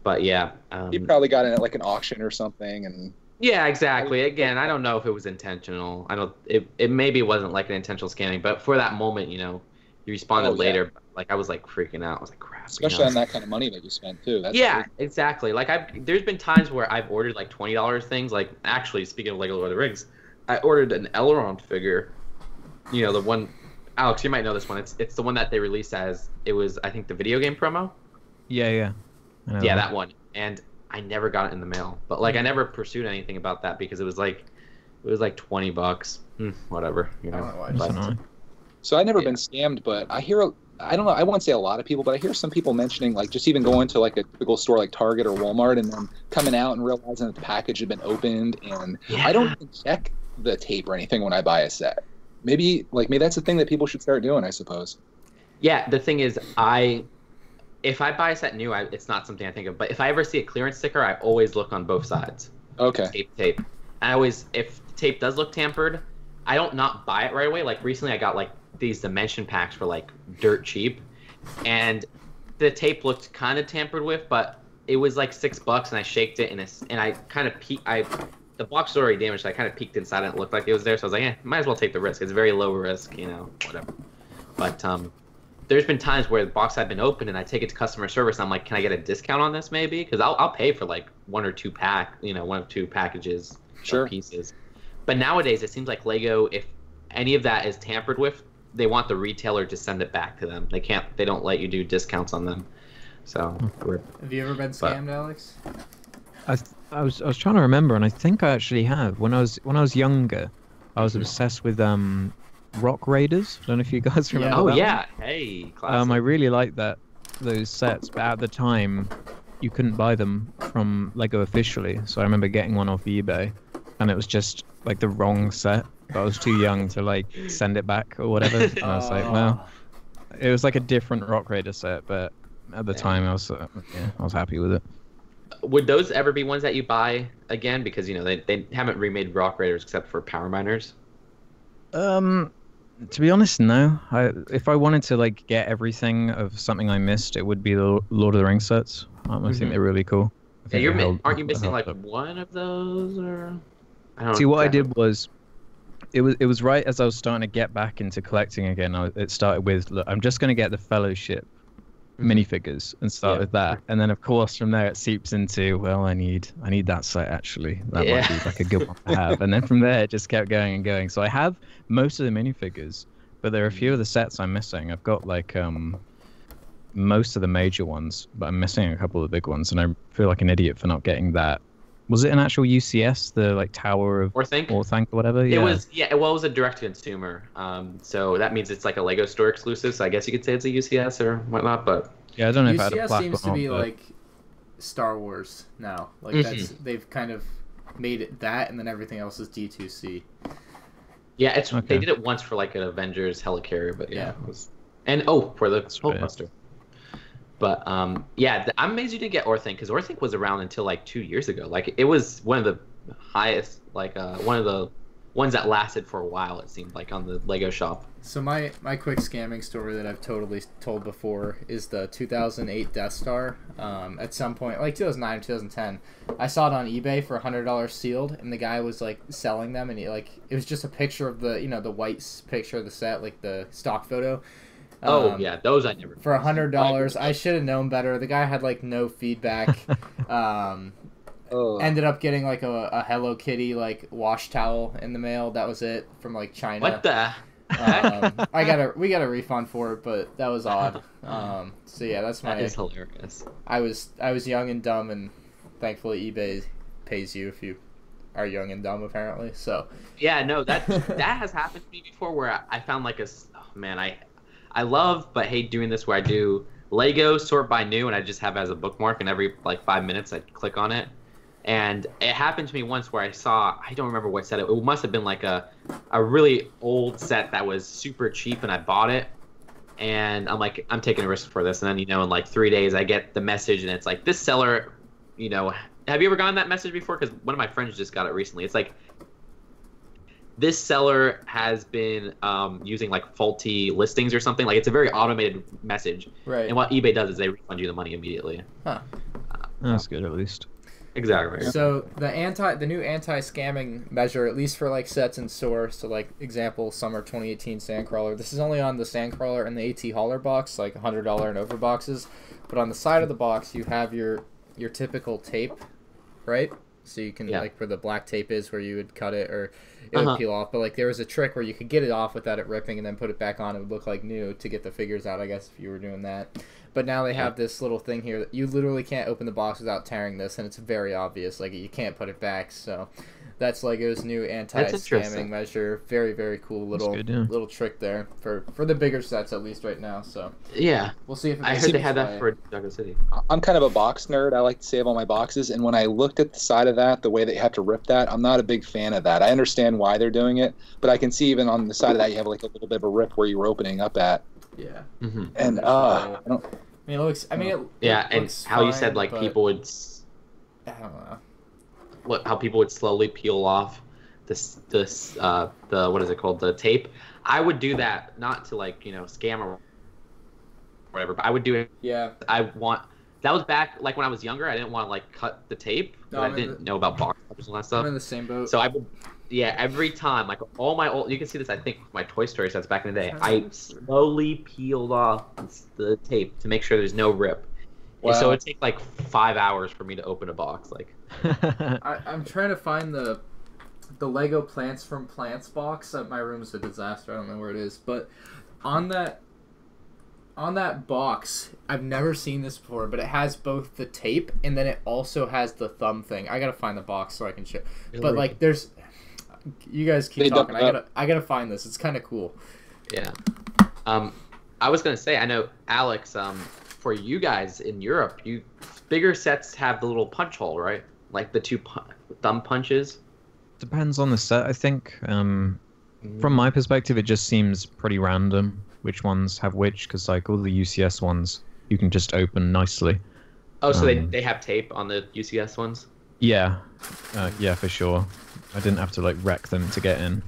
But yeah, you probably got it at like an auction or something, and. Yeah, exactly. Again, I don't know if it was intentional. It maybe wasn't like an intentional scamming, but for that moment, you know, you responded later. Like I was like freaking out. I was like, crap. Especially on that kind of money that you spent too. That's crazy. Exactly. Like there's been times where I've ordered like $20 things. Like actually, speaking of Lego Lord of the Rings, I ordered an Elrond figure. You know, the one, Alex, you might know this one. It's the one that they released as it was, I think, the video game promo. Yeah. Yeah, that one. And I never got it in the mail, but like I never pursued anything about that because it was like $20. Whatever, you know. So I've never been scammed, but I hear, I don't know, I won't say a lot of people, but I hear some people mentioning like just even going to like a typical store like Target or Walmart and then coming out and realizing that the package had been opened, and I don't even check the tape or anything when I buy a set. Maybe that's a thing that people should start doing, I suppose. Yeah, the thing is, if I buy a set new, it's not something I think of. But if I ever see a clearance sticker, I always look on both sides. Okay. Tape. I always, if the tape does look tampered, I don't not buy it right away. Like recently, I got like these dimension packs for like dirt cheap, and the tape looked kind of tampered with, but it was like $6, and I shaked it, and I kind of peeked. The box was already damaged, so I kind of peeked inside, and it looked like it was there. So I was like, might as well take the risk. It's very low risk, you know, whatever. But there's been times where the box had been opened and I take it to customer service and I'm like, can I get a discount on this maybe? Because I'll pay for like one or two packages, pieces. But nowadays it seems like Lego, if any of that is tampered with, they want the retailer to send it back to them. They don't let you do discounts on them. So have you ever been scammed, Alex? I was trying to remember, and I think I actually have. When I was younger, I was obsessed with Rock Raiders. I don't know if you guys remember that. Oh yeah, hey, classic. I really liked those sets, but at the time you couldn't buy them from Lego officially, so I remember getting one off eBay, and it was just like the wrong set, but I was too young to like send it back or whatever. And I was like, well, it was like a different Rock Raider set, but at the time I was happy with it. Would those ever be ones that you buy again? Because you know they haven't remade Rock Raiders except for Power Miners. To be honest, no. If I wanted to like get everything of something I missed, it would be the Lord of the Rings sets. I think they're really cool. Yeah, aren't you missing like one of those, or? I don't know. See, what I did was, it was right as I was starting to get back into collecting again. It started with, look, I'm just going to get the Fellowship minifigures and start with that, and then of course from there it seeps into, well, I need that set actually. That might be like a good one to have, and then from there it just kept going and going. So I have most of the minifigures, but there are a few of the sets I'm missing. I've got like most of the major ones, but I'm missing a couple of the big ones, and I feel like an idiot for not getting that. Was it an actual UCS, the like Tower of Orthanc or whatever? It was, well, it was a direct-to-consumer. So that means it's like a Lego store exclusive. So I guess you could say it's a UCS or whatnot. But yeah, I don't know if I had a plaque seems or not, to be but... like Star Wars now. Like they've kind of made it that, and then everything else is D2C. Yeah, they did it once for like an Avengers helicarrier, but yeah, it was, and for the Hulkbuster. But I'm amazed you didn't get Orthanc, because Orthanc was around until like 2 years ago. Like it was one of the highest, like one of the ones that lasted for a while. It seemed like on the Lego shop. So my quick scamming story that I've totally told before is the 2008 Death Star. At some point, like 2009, 2010, I saw it on eBay for $100 sealed, and the guy was like selling them, and it was just a picture of the the white picture of the set, like the stock photo. Oh yeah, those I never. For $100, I should have known better. The guy had like no feedback. Ended up getting like a Hello Kitty like wash towel in the mail. That was it from like China. What the? we got a refund for it, but that was odd. So yeah, that's my. That is hilarious. I was young and dumb, and thankfully eBay pays you if you are young and dumb, apparently. So. Yeah, no, that has happened to me before, where I found like I love but hate doing this, where I do Lego sort by new, and I just have it as a bookmark, and every like 5 minutes I click on it. And it happened to me once where I don't remember what set it must have been like a really old set that was super cheap, and I bought it. And I'm like, I'm taking a risk for this. And then, in like 3 days, I get the message, and it's like, this seller, have you ever gotten that message before? Because one of my friends just got it recently. It's like, this seller has been using like faulty listings or something. Like, it's a very automated message. Right. And what eBay does is they refund you the money immediately. Huh. That's good, at least. Exactly. So the new anti-scamming measure, at least for like sets in store, so like example summer 2018 Sandcrawler. This is only on the Sandcrawler and the AT Hauler box, like $100 and over boxes. But on the side of the box, you have your typical tape, right? So you can like where the black tape is, where you would cut it or it would peel off. But like there was a trick where you could get it off without it ripping and then put it back on. It would look like new to get the figures out, I guess, if you were doing that. But now they have this little thing here that you literally can't open the box without tearing this, and it's very obvious. Like, you can't put it back. So that's Lego's new anti-scamming measure. Very, very cool little trick there for the bigger sets, at least right now. So yeah, we'll see if I heard they had that for Jungle City. I'm kind of a box nerd. I like to save all my boxes, and when I looked at the side of that, the way that you have to rip that, I'm not a big fan of that. I understand why they're doing it, but I can see even on the side of that you have like a little bit of a rip where you're opening up at. Yeah. Mm-hmm. And I don't. I mean, it looks. I mean, it yeah, and looks how fine, you said like people would. I don't know. How people would slowly peel off the what is it called, the tape. I would do that not to like scam or whatever, but I would do it. Yeah. That was back like when I was younger. I didn't want to like cut the tape, but I didn't know about box cutters and all that stuff. I'm in the same boat. So I would. Yeah, every time, like all my old, you can see this, I think, with my Toy Story sets back in the day. I slowly peeled off the tape to make sure there's no rip. Wow. And so it takes like 5 hours for me to open a box. Like, I'm trying to find the Lego Plants from Plants box. My room's a disaster. I don't know where it is, but on that box, I've never seen this before, but it has both the tape and then it also has the thumb thing. I gotta find the box so I can show. Really? But like, there's. You guys keep talking. I gotta find this. It's kind of cool. Yeah. I was gonna say, I know Alex. For you guys in Europe, bigger sets have the little punch hole, right? Like the two thumb punches. Depends on the set, I think. From my perspective, it just seems pretty random which ones have which, because like all the UCS ones, you can just open nicely. Oh, so they have tape on the UCS ones? Yeah. Yeah, for sure. I didn't have to like wreck them to get in.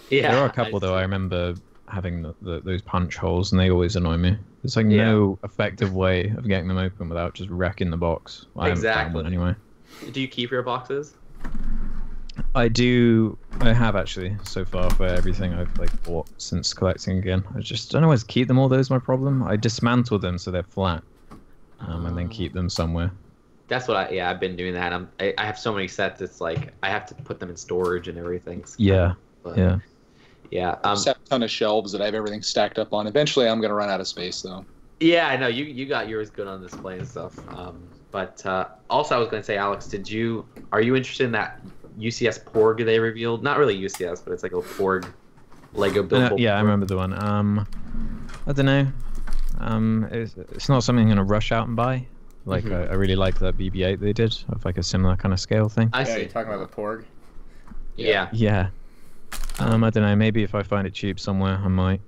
Yeah. There are a couple though. I remember having those punch holes, and they always annoy me. There's like no effective way of getting them open without just wrecking the box. I haven't found one anyway. Do you keep your boxes? I do. I have actually so far for everything I've like bought since collecting again. I just don't know where to keep them all. Those is my problem. I dismantle them so they're flat, and then keep them somewhere. That's what I've been doing that. I have so many sets. It's like I have to put them in storage and everything. Yeah. Yeah. I just have a ton of shelves that I have everything stacked up on. Eventually, I'm gonna run out of space though. Yeah, I know you got yours good on display and stuff. But also, I was gonna say, Alex, are you interested in that UCS Porg they revealed? Not really UCS, but it's like a Porg Lego build. Yeah, I remember the one. I don't know. It's not something I'm gonna rush out and buy. Like I really like that BB-8 they did of like a similar kind of scale thing. I see. You're talking about the Porg. Yeah. Yeah. I don't know. Maybe if I find it cheap somewhere, I might.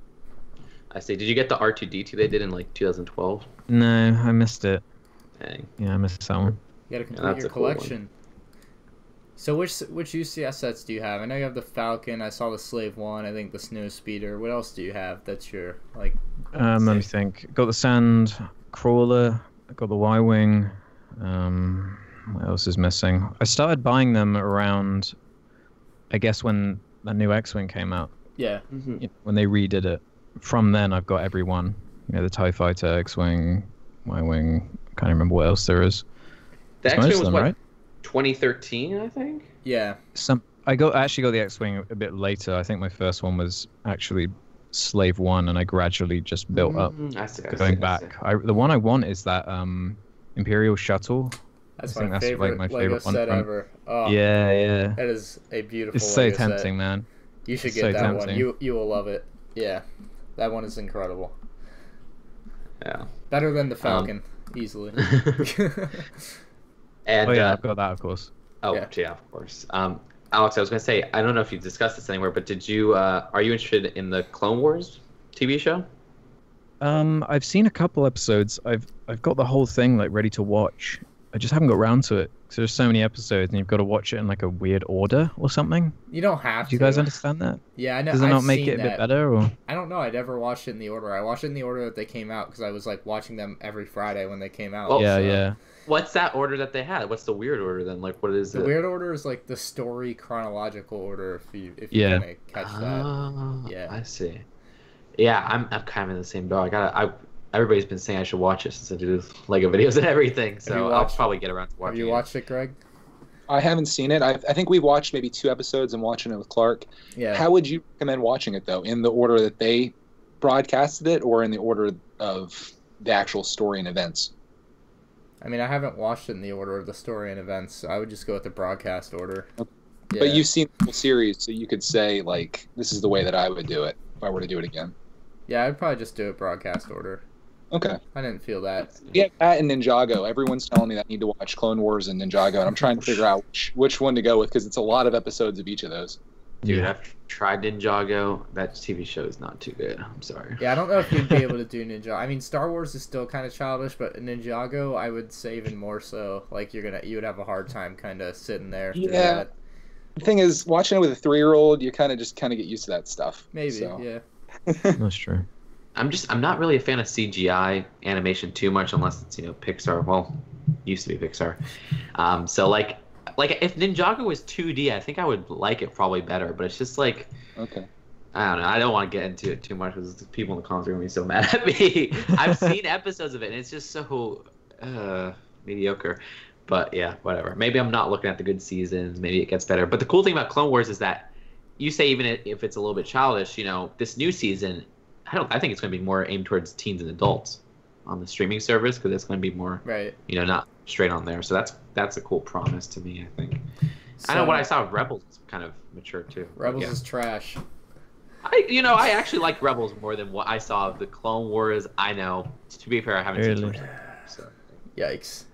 I see. Did you get the R2D2 they did in like 2012? No, I missed it. Dang. Yeah, I missed that one. You gotta complete your collection. So which UCS sets do you have? I know you have the Falcon. I saw the Slave One. I think the Snow Speeder. What else do you have that's your like? Let me think. Got the Sand Crawler. Got the Y-wing. What else is missing? I started buying them around, I guess, when the new X-wing came out. Yeah. Mm-hmm. When they redid it. From then, I've got every one. The TIE Fighter, X-wing, Y-wing. Can't remember what else there is. The X-wing was them, what? Right? 2013, I think. Yeah. I actually got the X-wing a bit later. I think my first one was actually Slave 1, and I gradually just built up going back. The one I want is that Imperial Shuttle. That's I think my that's favorite, like my Lego favorite one set from... ever. Oh, yeah. That is a beautiful It's so Lego tempting, set. man. You should It's get so that tempting. one. You will love it. Yeah. That one is incredible. Yeah. Better than the Falcon, easily. And I've got that, of course. Yeah, of course. Alex, I was gonna say, I don't know if you discussed this anywhere, but did you? Are you interested in the Clone Wars TV show? I've seen a couple episodes. I've got the whole thing like ready to watch. I just haven't got around to it because there's so many episodes, and you've got to watch it in like a weird order or something. You don't have to. Do you guys understand that? Yeah, I know. Does it I've not make seen it a that. bit better? Or I don't know. I never watched it in the order. I watched it in the order that they came out because I was like watching them every Friday when they came out. Well, yeah. What's that order that they had? What's the weird order then? Like, what is The it? weird order is like the story chronological order. If you Yeah. kind of catch that. Yeah. I see. Yeah, I'm kind of in the same boat. Everybody's been saying I should watch it since I do Lego videos and everything. So I'll probably get around to watching it. Have you watched it, Greg? I haven't seen it. I think we watched maybe 2 episodes and watching it with Clark. Yeah. How would you recommend watching it, though? In the order that they broadcasted it or in the order of the actual story and events? I mean, I haven't watched it in the order of the story and events. So I would just go with the broadcast order. Okay. Yeah. But you've seen the whole series, so you could say, like, this is the way that I would do it if I were to do it again. Yeah, I'd probably just do it broadcast order. Okay. I didn't feel that. Yeah, that and Ninjago. Everyone's telling me that I need to watch Clone Wars and Ninjago, and I'm trying to figure out which one to go with because it's a lot of episodes of each of those. Dude, I've tried Ninjago. That TV show is not too good. I'm sorry. Yeah, I don't know if you'd be able to do Ninjago. I mean, Star Wars is still kind of childish, but Ninjago, I would say even more so. Like you would have a hard time kind of sitting there. through Yeah. that. The thing is, watching it with a 3-year-old, you kind of get used to that stuff. Maybe. So. Yeah. That's true. I'm not really a fan of CGI animation too much unless it's Pixar. Well, used to be Pixar. So like if Ninjago was 2D, I think I would like it probably better. But it's just like, Okay. I don't know. I don't want to get into it too much because the people in the comments are gonna be so mad at me. I've seen episodes of it and it's just so mediocre. But yeah, whatever. Maybe I'm not looking at the good seasons. Maybe it gets better. But the cool thing about Clone Wars is that you say even if it's a little bit childish, this new season, I think it's going to be more aimed towards teens and adults on the streaming service because it's going to be more, Right. not straight on there. So that's a cool promise to me, I think. So, I know what I saw of Rebels is kind of mature too. Rebels Yeah. is trash. I actually like Rebels more than what I saw of the Clone Wars. I know. To be fair, I haven't seen too Really? much. So, Yikes.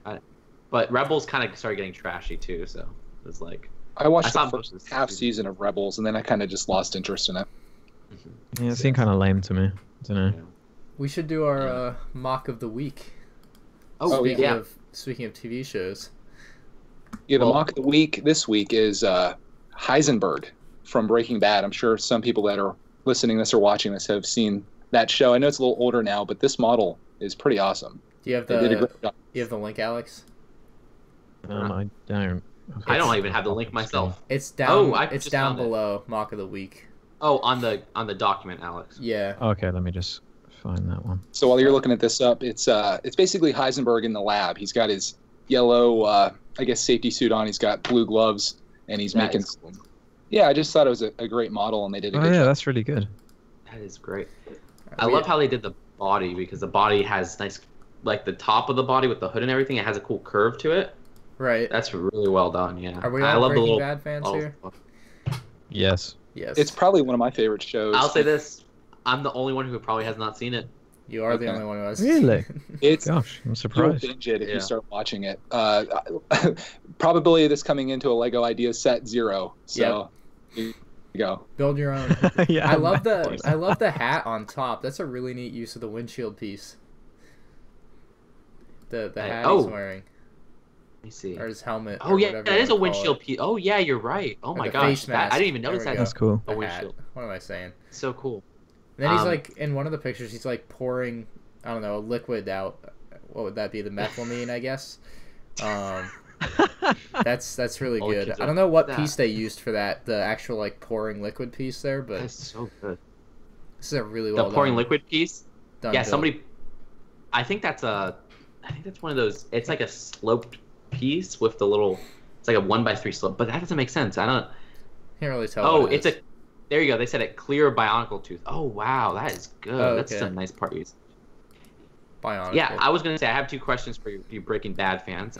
but Rebels kind of started getting trashy too. So it was like I watched saw the most first of the half season. season of Rebels, and then I kind of just lost interest in it. Yeah, it seemed kind of lame to me. I don't know. We should do our mock of the week. Oh, speaking yeah. Speaking of TV shows. Yeah, the Well- mock of the week this week is Heisenberg from Breaking Bad. I'm sure some people that are listening to this or watching this have seen that show. I know it's a little older now, but this model is pretty awesome. Do you have They did a the great job. link, Alex? I don't. I don't even have the link myself. It's down. I it's just down found it. below mock of the week. Oh, on the document, Alex. Yeah. Okay, let me just find that one. So while you're looking at this up, it's basically Heisenberg in the lab. He's got his yellow, I guess, safety suit on. He's got blue gloves, and he's That making. is cool. Yeah, I just thought it was a great model, and they did a Oh good yeah, job. that's really good. That is great. I love how they did the body because the body has nice, like the top of the body with the hood and everything. It has a cool curve to it. Right. That's really well done. Yeah. Are we I all love the Breaking little Bad fans models. here? Yes. Yes. It's probably one of my favorite shows. I'll say this: I'm the only one who probably has not seen it. You are the Okay. only one who has. Really? It's Gosh, I'm you'll surprised. binge it if Yeah. you start watching it. Probability of this coming into a Lego idea set 0. So here you go. Build your own. Yeah, I love of the course. I love the hat on top. That's a really neat use of the windshield piece. The hat Oh. he's wearing. me see. Or his helmet. Oh yeah, that is a windshield windshield piece. Oh yeah, you're right. Oh my gosh, I didn't even notice that. That's cool. A windshield. What am I saying? So cool. And then he's like in one of the pictures. He's like pouring, I don't know, a liquid out. What would that be? The methylamine, I guess. That's really good. I don't know what piece they used for that. The actual like pouring liquid piece there, but that's so good. This is a really well done. The pouring liquid piece. Yeah, build. somebody. I think that's one of those. It's like a sloped piece with the little. It's like a 1x3 slope, but that doesn't make sense. I don't. Can't really tell. Oh, it's a. There you go. They said it clear bionicle tooth. Oh wow, that is good. Oh, okay. That's some nice part use. Bionicle. Yeah, I was gonna say I have 2 questions for you Breaking Bad fans.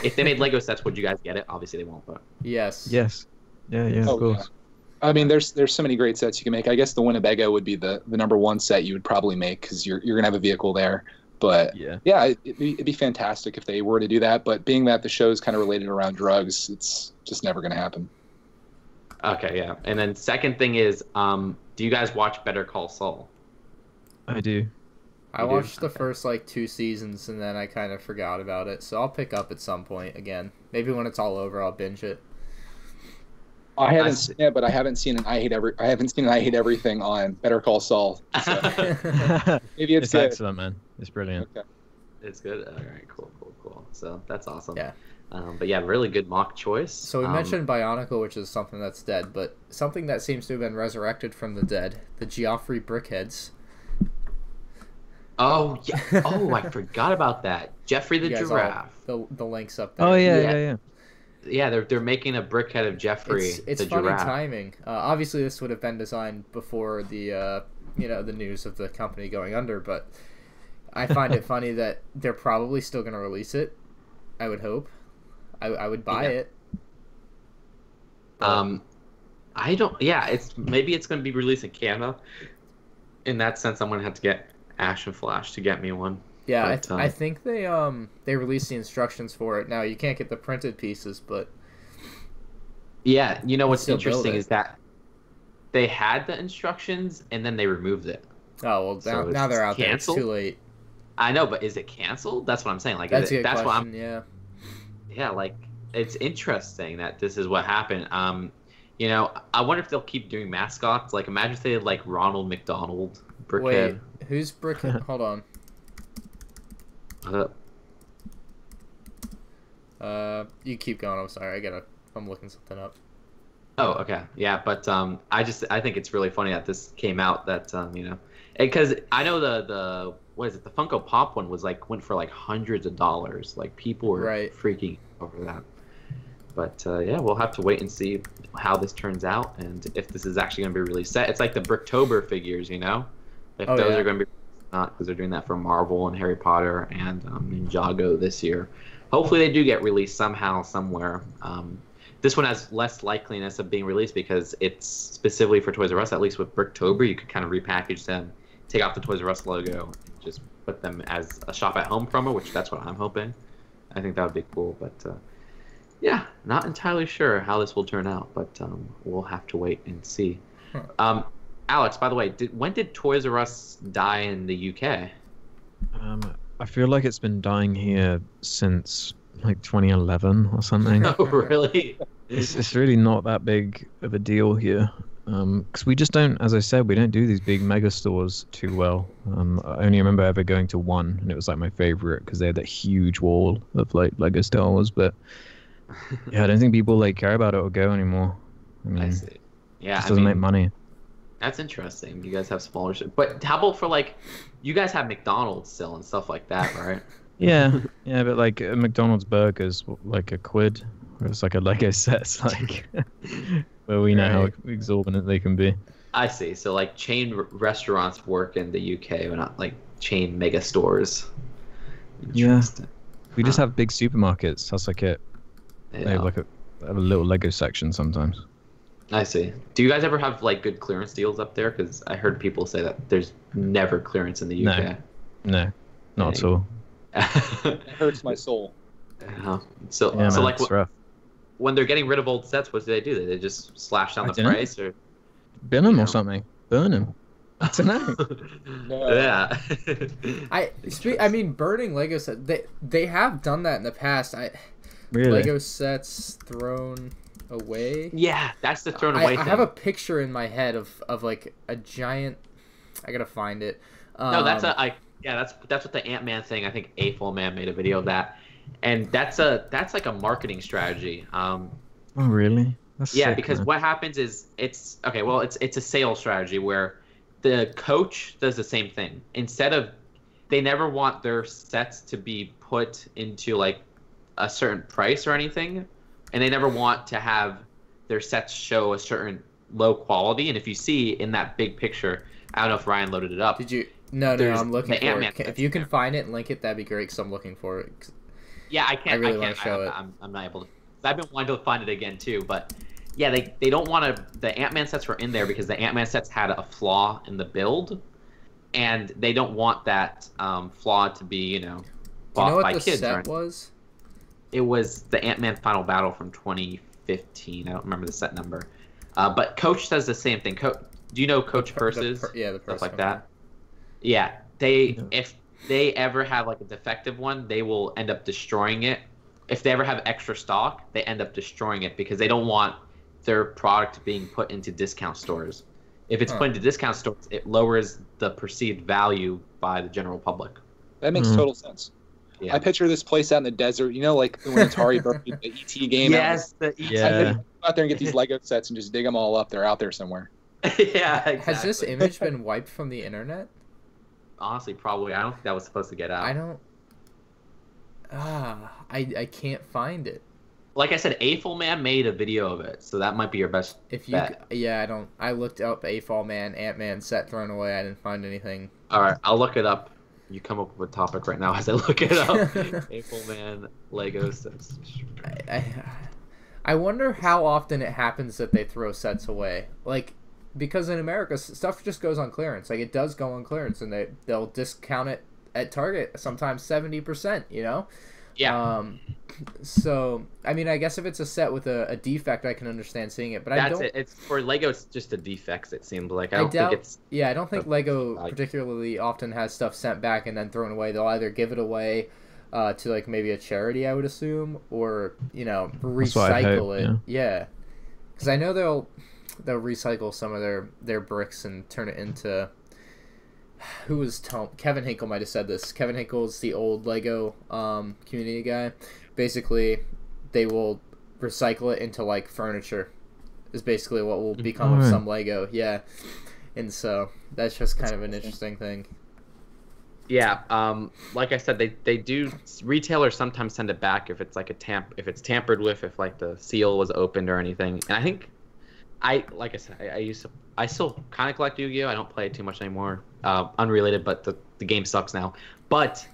If they made Lego sets, would you guys get it? Obviously they won't, but. Yes. Yes. Yeah, of course. Yeah. I mean, there's so many great sets you can make. I guess the Winnebago would be the number 1 set you would probably make because you're gonna have a vehicle there. But yeah, it'd be fantastic if they were to do that. But being that the show is kind of related around drugs, it's just never gonna happen. Okay, yeah. And then second thing is, do you guys watch Better Call Saul? I do. I watched the first like 2 seasons and then I kind of forgot about it. So I'll pick up at some point again. Maybe when it's all over, I'll binge it. I haven't seen it, but I haven't seen an I Hate Everything on Better Call Saul. So maybe it's good. Excellent, man. It's brilliant. Okay. It's good. All right, cool. So that's awesome. Yeah. But yeah, really good mock choice. So we mentioned Bionicle, which is something that's dead, but something that seems to have been resurrected from the dead, the Geoffrey Brickheads. Oh yeah. Oh, I forgot about that. Jeffrey the giraffe. The links up there. Oh yeah. Yeah, they're making a brickhead of Jeffrey it's the funny giraffe. timing. Obviously, this would have been designed before the the news of the company going under, but I find it funny that they're probably still going to release it. I would hope. I would buy it. I don't. Yeah, maybe it's going to be released in Canada. In that sense, I'm going to have to get Ash and Flash to get me one. Yeah, but, I think they released the instructions for it. Now you can't get the printed pieces, but yeah, you know what's interesting is that they had the instructions and then they removed it. Oh well, now they're out canceled? there. It's too late. I know, but is it canceled? That's what I'm saying. Like, that's a good question. What I'm. Yeah. Yeah, like it's interesting that this is what happened. I wonder if they'll keep doing mascots. Like, imagine if they had like Ronald McDonald, Brickhead. Wait, who's Brickhead? Hold on. You keep going. I'm sorry. I'm looking something up. Oh, okay. Yeah, but I think it's really funny that this came out that because I know the what is it? The Funko Pop one went for like hundreds of dollars. Like people were freaking over that. But yeah, we'll have to wait and see how this turns out and if this is actually going to be released. It's like the Bricktober figures, if those are going to be not, because they're doing that for Marvel and Harry Potter and Ninjago this year. Hopefully they do get released somehow, somewhere. This one has less likeliness of being released because it's specifically for Toys R Us. At least with Bricktober, you could kind of repackage them, take off the Toys R Us logo, and just put them as a shop-at-home promo, which that's what I'm hoping. I think that would be cool, but yeah, not entirely sure how this will turn out, but we'll have to wait and see. Alex, by the way, when did Toys R Us die in the UK? I feel like it's been dying here since like 2011 or something. Oh, really? It's really not that big of a deal here. Because we just don't, as I said, we don't do these big mega stores too well. I only remember ever going to one, and it was like my favorite because they had that huge wall of like Lego Star Wars. But yeah, I don't think people like care about it or go anymore. I mean, I see. Yeah, it just doesn't make money. That's interesting. You guys have smaller, but how about for like, you guys have McDonald's still and stuff like that, right? Yeah, but like a McDonald's burger's like $1. It's like a Lego set's like, where we know how exorbitant they can be. I see. So like chain restaurants work in the UK, but not like chain mega stores. Yeah, we just have big supermarkets. That's like it. They have like a little Lego section sometimes. I see. Do you guys ever have like good clearance deals up there? Because I heard people say that there's never clearance in the UK. No, not at all. It hurts my soul. So man, like it's rough. When they're getting rid of old sets, what do? They just slash down the price or bin them or something? Burn them. I don't know. No. Yeah. I mean, burning Lego sets. They have done that in the past. Really? Lego sets thrown away. Yeah, that's the thrown away I thing. have a picture in my head of like a giant. I gotta find it. No, that's what the Ant-Man thing. I think A-Full Man made a video of that, and that's like a marketing strategy. Oh, really? That's Yeah, sick, because man. what happens is it's a sales strategy where the coach does the same thing. They never want their sets to be put into like a certain price or anything, and they never want to have their sets show a certain low quality. And if you see in that big picture, I don't know if Ryan loaded it up. Did you? No, I'm looking for Ant-Man it. If you can find it and link it, that'd be great. Because I'm looking for it. Yeah, I can't. I really I wanna can't. show it. I'm not able to. I've been wanting to find it again too, but yeah, they don't want to. The Ant-Man sets were in there because the Ant-Man sets had a flaw in the build, and they don't want that flaw to be Do you bought know what by the kids. set was? It was the Ant-Man Final Battle from 2015. I don't remember the set number, but Coach does the same thing. Do you know Coach Purses? The Stuff like company. that. Yeah, if they ever have like a defective one, they will end up destroying it. If they ever have extra stock, they end up destroying it because they don't want their product being put into discount stores. If it's put into discount stores, it lowers the perceived value by the general public. That makes total sense. Yeah. I picture this place out in the desert. You know, like when Atari broke the ET game. Yes, the ET. Yeah. Go out there and get these Lego sets and just dig them all up. They're out there somewhere. Yeah, exactly. Has this image been wiped from the internet? Honestly, probably. I don't think that was supposed to get out. I don't. I can't find it. Like I said, A-Full Man made a video of it, so that might be your best If you, bet. yeah, I don't. I looked up A-Fall Man, Ant-Man set thrown away. I didn't find anything. All right, I'll look it up. You come up with a topic right now as I look it up. A-Full Man Lego sets. I wonder how often it happens that they throw sets away. Like, because in America, stuff just goes on clearance. Like, it does go on clearance, and they'll discount it at Target, sometimes 70%, Yeah. So, I mean, I guess if it's a set with a defect, I can understand seeing it. But I don't. It's for Lego. It's just the defects. It seems like I I don't doubt, think it's. Yeah, I don't think Lego like- particularly often has stuff sent back and then thrown away. They'll either give it away to like maybe a charity, I would assume, or recycle it. Yeah, because I know they'll recycle some of their bricks and turn it into. Who was Kevin Hinkle might have said this. Kevin Hinkle is the old Lego community guy. Basically, they will recycle it into like furniture. Is basically what will become of some Lego. Yeah, and so that's just kind of an interesting thing. Yeah, like I said, they do. Retailers sometimes send it back if it's like if it's tampered with, if like the seal was opened or anything. And I think, like I said, I still kind of collect Yu-Gi-Oh. I don't play it too much anymore. Unrelated, but the game sucks now. But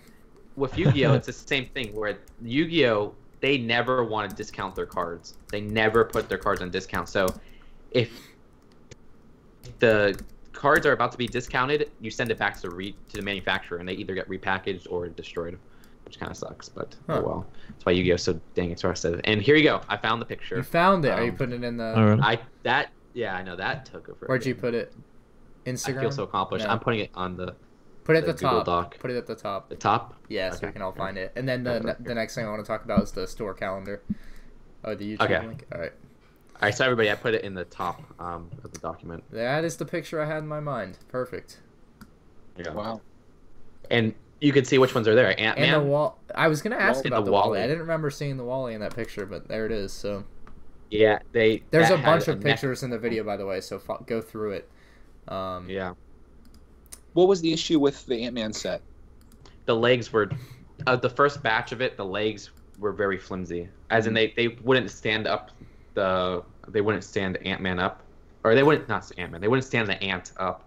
with Yu-Gi-Oh, it's the same thing where Yu-Gi-Oh, they never want to discount their cards. They never put their cards on discount. So if the cards are about to be discounted, you send it back to the manufacturer, and they either get repackaged or destroyed, which kind of sucks. But oh well. That's why Yu-Gi-Oh so dang expensive. And here you go. I found the picture. You found it. Are you putting it in the? Yeah, I know that took a. Where'd you put it? Instagram. I feel so accomplished. No. I'm putting it on Put it at the Google top. Doc. Put it at the top. The top? Yeah, so we can all find it. And then the next thing I want to talk about is the store calendar. Oh, the YouTube link. All right. All right, so everybody, I put it in the top of the document. That is the picture I had in my mind. Perfect. Yeah. Wow. And you can see which ones are there. Ant-Man. And the wall. I was gonna ask about the Wally. Wally. I didn't remember seeing the Wally in that picture, but there it is. So. Yeah, There's a bunch of pictures in the video, by the way, so go through it. Yeah. What was the issue with the Ant-Man set? The legs were, the first batch of it. The legs were very flimsy, as in they wouldn't stand up. They wouldn't stand Ant-Man up, or they wouldn't not Ant-Man. They wouldn't stand the ant up.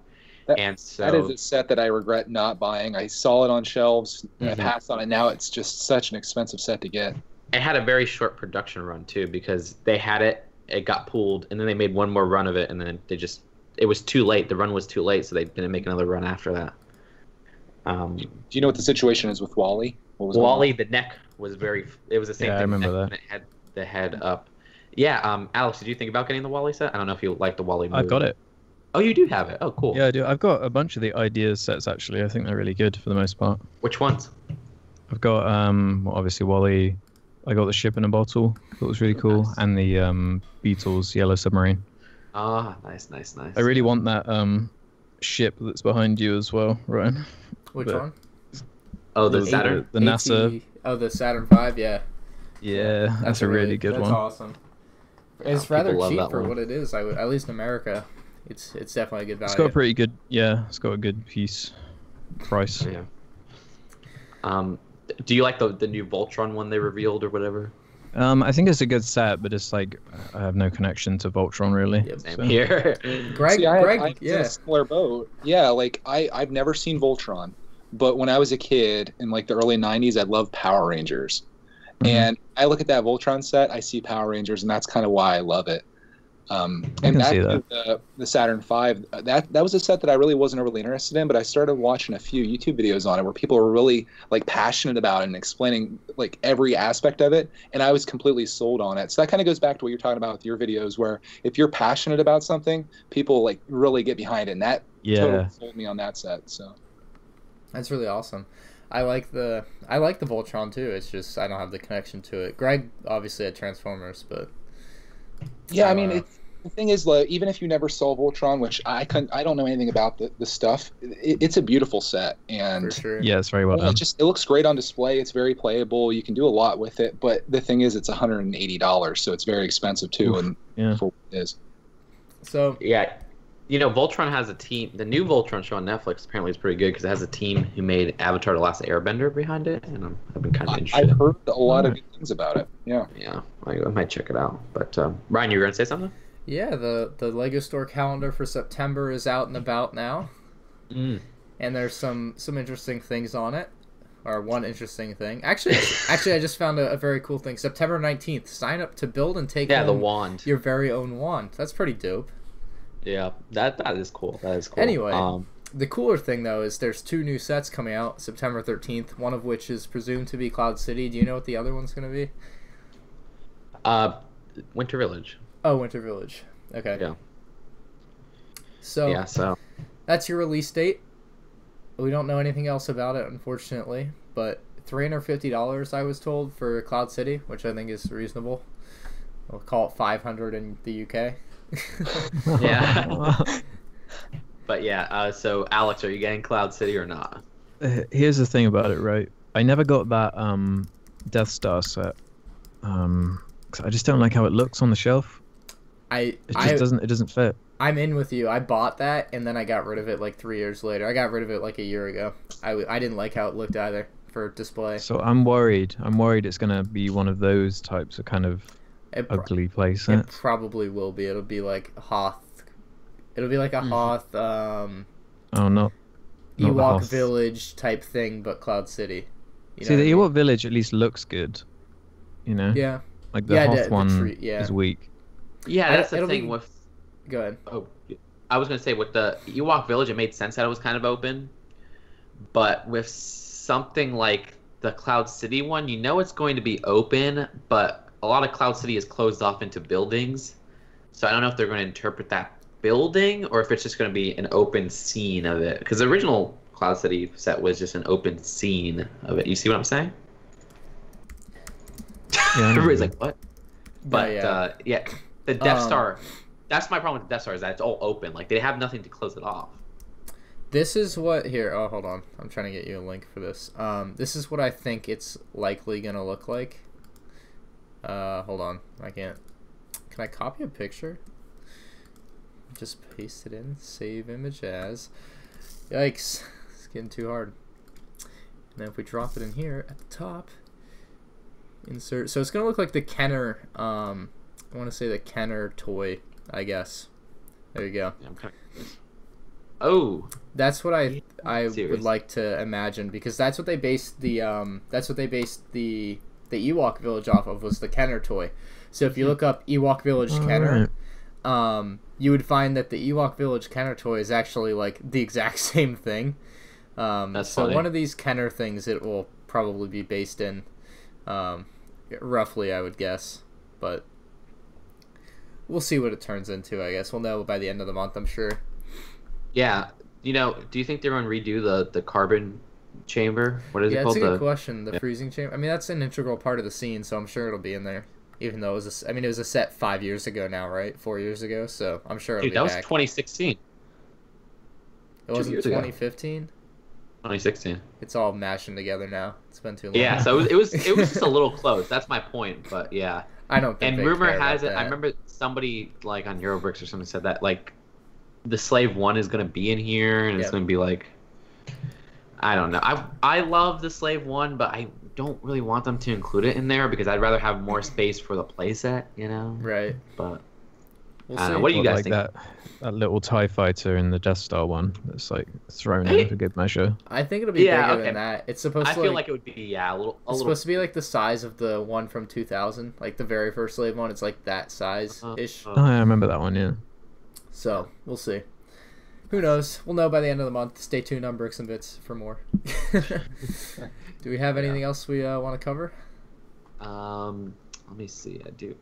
And so that is a set that I regret not buying. I saw it on shelves. And I passed on it. Now it's just such an expensive set to get. It had a very short production run too, because they had it got pulled, and then they made one more run of it, and then it was too late. The run was too late, so they didn't make another run after that. Do you know what the situation is with Wally? What was Wally, the neck was it was the same thing. I remember that. And it had the head up. Yeah, Alex, did you think about getting the Wally set? I don't know if you like the Wally movie. I've got it. Oh, you do have it. Oh, cool. Yeah, I do. I've got a bunch of the ideas sets actually. I think they're really good for the most part. Which ones? I've got well, obviously Wally. I got the ship in a bottle. That was really cool, Nice. and the Beatles Yellow Submarine. Ah, nice, nice, nice. I really want that ship that's behind you as well, Ryan. Which But- one? Oh, the the- Saturn. The NASA. Oh, the Saturn V. Yeah. Yeah, that's a really good that's one. awesome. It's people rather love cheap that for one. what it is. At least in America, it's definitely a good value. It's got a pretty good. Yeah, it's got a good piece price. Yeah. Do you like the new Voltron one they revealed or whatever? I think it's a good set, but it's like I have no connection to Voltron really. Yep. Same So- here. Greg, See, Greg, I'm in yeah. a similar boat. Yeah, like I've never seen Voltron, but when I was a kid in like the early '90s, I loved Power Rangers, Mhm. and I look at that Voltron set, I see Power Rangers, and that's kind of why I love it. And can back see to the Saturn V, that was a set that I really wasn't overly interested in, but I started watching a few YouTube videos on it where people were really like passionate about it and explaining like every aspect of it, and I was completely sold on it. So that kind of goes back to what you're talking about with your videos, where if you're passionate about something, people like really get behind it, and that Yeah. totally sold me on that set. So That's really awesome. I like the Voltron too. It's just I don't have the connection to it. Greg obviously had Transformers, but yeah, I don't mean, know. the thing is, like, even if you never saw Voltron, which I don't know anything about the stuff, it's a beautiful set, for and sure. Yeah, it's very well done. it looks great on display. It's very playable. You can do a lot with it, but the thing is, it's $180, so it's very expensive too, Oof, and yeah. for what it is. So Yeah. You know, Voltron has a team. The new Voltron show on Netflix apparently is pretty good because it has a team who made Avatar: The Last Airbender behind it, and I've been kind of interested. I've heard a lot of Alright. good things about it. Yeah. Yeah, I might check it out. But Ryan, you were gonna say something? yeah, the Lego store calendar for September is out and about now, and there's some interesting things on it. Or one interesting thing. Actually, I just found a very cool thing. September 19th. Sign up to build and take Yeah, the home wand. your very own wand. That's pretty dope. Yeah, that is cool. That is cool. Anyway, the cooler thing though is there's 2 new sets coming out September 13th. One of which is presumed to be Cloud City. Do you know what the other one's gonna be? Winter Village. Oh, Winter Village. Okay. Yeah. So Yeah. So that's your release date. We don't know anything else about it, unfortunately, but $350 I was told for Cloud City, which I think is reasonable. We'll call it $500 in the UK. yeah. But yeah. So Alex, are you getting Cloud City or not? Here's the thing about it, right? I never got that Death Star set. 'Cause I just don't like how it looks on the shelf. It doesn't fit. I'm in with you. I bought that and then I got rid of it like 3 years later. I got rid of it like a year ago. I didn't like how it looked either for display. So I'm worried. I'm worried it's gonna be one of those types of kind of It, pro- ugly play it sets. probably will be. It'll be like Hoth. It'll be like a Hoth Oh no. Not the Ewok Hoth. Village type thing, but Cloud City. You See, know the what I mean? Ewok Village at least looks good. You know? Yeah. Like the Yeah, Hoth the one tree- yeah. is weak. Yeah, that's the It'll thing be- with. Go ahead. Oh, I was gonna say with the Ewok Village, it made sense that it was kind of open, but with something like the Cloud City one, you know it's going to be open, but a lot of Cloud City is closed off into buildings, so I don't know if they're going to interpret that building or if it's just going to be an open scene of it. Because the original Cloud City set was just an open scene of it. You see what I'm saying? Yeah, I know. Everybody's like, what? But yeah. The Death Star. That's my problem with the Death Star is that it's all open. Like they have nothing to close it off. This is what here. Oh, hold on. I'm trying to get you a link for this. This is what I think it's likely gonna look like. Hold on. I can't. Can I copy a picture? Just paste it in. Save image as. Yikes! It's getting too hard. And then if we drop it in here at the top, insert. So it's gonna look like the Kenner. I want to say the Kenner toy. I guess. There you go. Yeah, I'm kind of. Oh. That's what I would Serious. like to imagine because that's what they based the Ewok Village off of was the Kenner toy. So if you look up Ewok Village Kenner, you would find that the Ewok Village Kenner toy is actually like the exact same thing. That's so funny. one of these Kenner things it will probably be based in, roughly I would guess, but we'll see what it turns into. I guess we'll know by the end of the month. I'm sure. Yeah. You know, do you think they're going to redo the carbon chamber? What is it Yeah, called? it's a good question. The freezing chamber. I mean, that's an integral part of the scene, so I'm sure it'll be in there. Even though I mean, it was a set 5 years ago now, right? 4 years ago, so I'm sure it'll Dude, be that was back. 2016. It wasn't 2015. 2016. It's all mashing together now. It's been too long. Yeah, so it was just a little close. That's my point. But yeah, I don't think. And rumor has it. I remember somebody like on Eurobricks or something said that like the Slave 1 is going to be in here, and it's going to be like, I don't know. I love the Slave 1, but I don't really want them to include it in there because I'd rather have more space for the playset, you know? Right. But we'll I don't know. What do you guys think? That little TIE fighter in the Death Star one that's like thrown in for good measure. I think it'll be bigger than that. It's supposed to. I feel like it would be a little. It's supposed to be like the size of the one from 2000, like the very first Slave one. It's like that size ish. Oh, I remember that one. Yeah. So we'll see. Who knows? We'll know by the end of the month. Stay tuned on Bricks and Bits for more. Do we have anything else we want to cover? Let me see.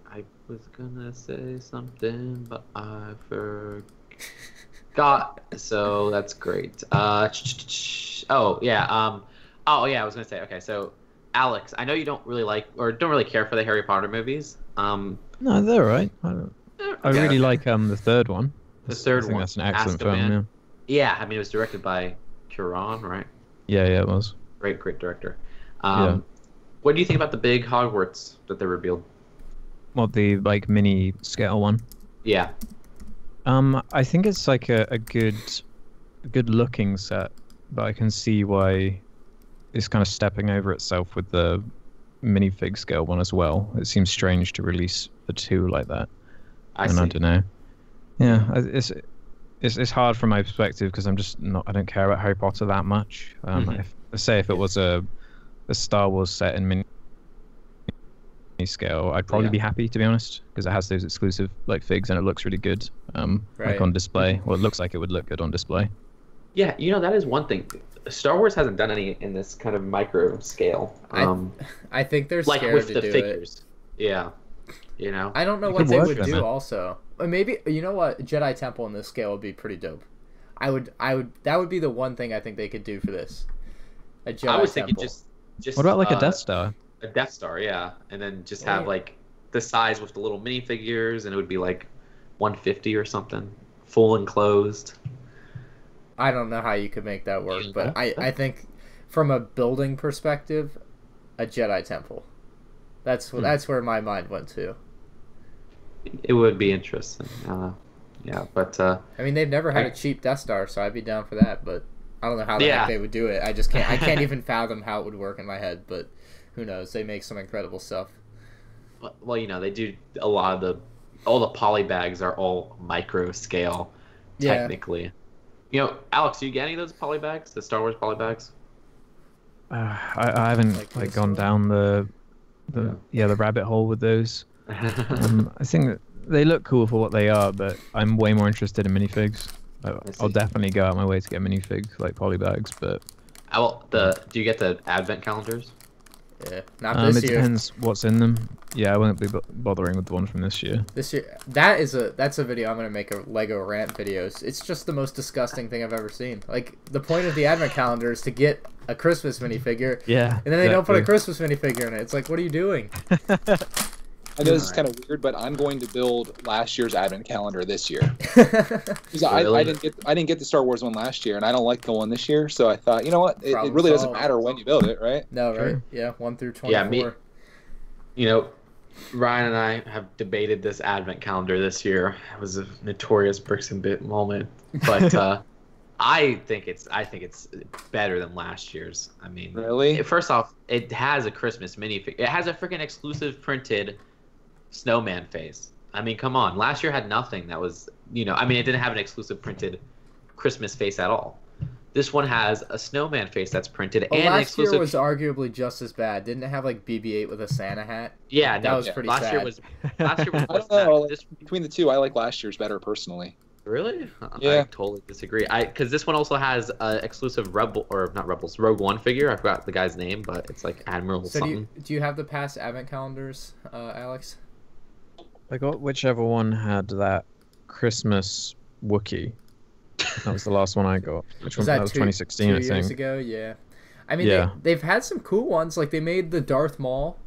I was gonna say something, but I forgot. So that's great. Oh yeah. Oh yeah. I was gonna say. Okay. So Alex, I know you don't really like or don't really care for the Harry Potter movies. No, they're alright. I really like the third one. The third one. That's an excellent film. Yeah. I mean, it was directed by Cuarón, right? Yeah, it was. Great director. What do you think about the big Hogwarts that they revealed? What, the like mini scale one? Yeah. I think it's like a good looking set, but I can see why it's kind of stepping over itself with the minifig scale one as well. It seems strange to release the two like that. I don't know. Yeah, it's hard from my perspective because I don't care about Harry Potter that much. If it was a Star Wars set in mini scale, I'd probably be happy, to be honest, because it has those exclusive like figs and it looks really good like on display. Well, it looks like it would look good on display. Yeah, that is one thing. Star Wars hasn't done any in this kind of micro scale. I think they're like scared with to the do figures. It. Yeah, I don't know what they would do. Also, maybe what Jedi Temple in this scale would be pretty dope. That would be the one thing I think they could do for this. A Jedi I was Temple. thinking just. What about like a Death Star? A Death Star, yeah, and then just have like the size with the little minifigures, and it would be like 150 or something, full enclosed. I don't know how you could make that work, but I think from a building perspective, a Jedi Temple. That's where my mind went to. It would be interesting. Yeah, but I mean, they've never had a cheap Death Star, so I'd be down for that. But I don't know how the heck they would do it. I just can't. I can't even fathom how it would work in my head. But who knows? They make some incredible stuff. Well, they do a lot of all the poly bags are all micro scale, technically. Alex, do you get any of those poly bags? The Star Wars poly bags? I haven't gone down the rabbit hole with those. I think that they look cool for what they are, but I'm way more interested in minifigs. I'll definitely go out my way to get minifigs like poly bags, but. Do you get the advent calendars? Yeah, not this year. It depends what's in them. Yeah, I won't be bothering with the one from this year. This year, that's a video I'm gonna make, a Lego rant videos. It's just the most disgusting thing I've ever seen. Like, the point of the advent calendar is to get a Christmas minifigure. Yeah. And then they don't put a Christmas minifigure in it. It's like, what are you doing? I know this is kind of weird, but I'm going to build last year's advent calendar this year. Because I didn't get the Star Wars one last year, and I don't like the one this year. So I thought, you know what? It really doesn't matter when you build it, right? No, right? Yeah, 1 through 24. Yeah, Ryan and I have debated this advent calendar this year. It was a notorious Bricks and Bit moment, but I think it's better than last year's. I mean, really? First off, it has a Christmas minifigure. It has a freaking exclusive printed snowman face. I mean, come on. Last year had nothing that was, it didn't have an exclusive printed Christmas face at all. This one has a snowman face that's printed and an exclusive. Last year was arguably just as bad. Didn't it have like BB-8 with a Santa hat? Yeah, that was pretty sad. Last year was I don't know. Between the two, I like last year's better personally. Really? Yeah. I totally disagree. Because this one also has an exclusive Rogue One figure. I forgot the guy's name, but it's like Admiral something. Do you have the past advent calendars, Alex? I got whichever one had that Christmas Wookiee. That was the last one I got. Which Was one? that That was two 2016, I years think. ago? Yeah. I mean, Yeah. they've had some cool ones. Like, they made the Darth Maul.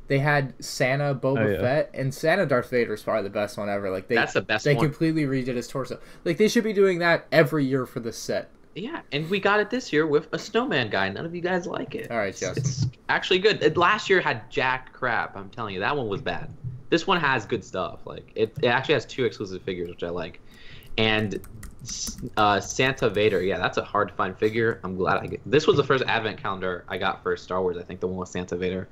They had Santa Boba Fett. And Santa Darth Vader is probably the best one ever. Like, That's the best They one. completely redid his torso. Like, they should be doing that every year for this set. Yeah, and we got it this year with a snowman guy. None of you guys like it. All right, Justin. It's actually good. Last year had jack crap. I'm telling you, that one was bad. This one has good stuff. Like it actually has 2 exclusive figures, which I like. And Santa Vader, yeah, that's a hard to find figure. I'm glad I get. This was the first advent calendar I got for Star Wars. I think the one with Santa Vader.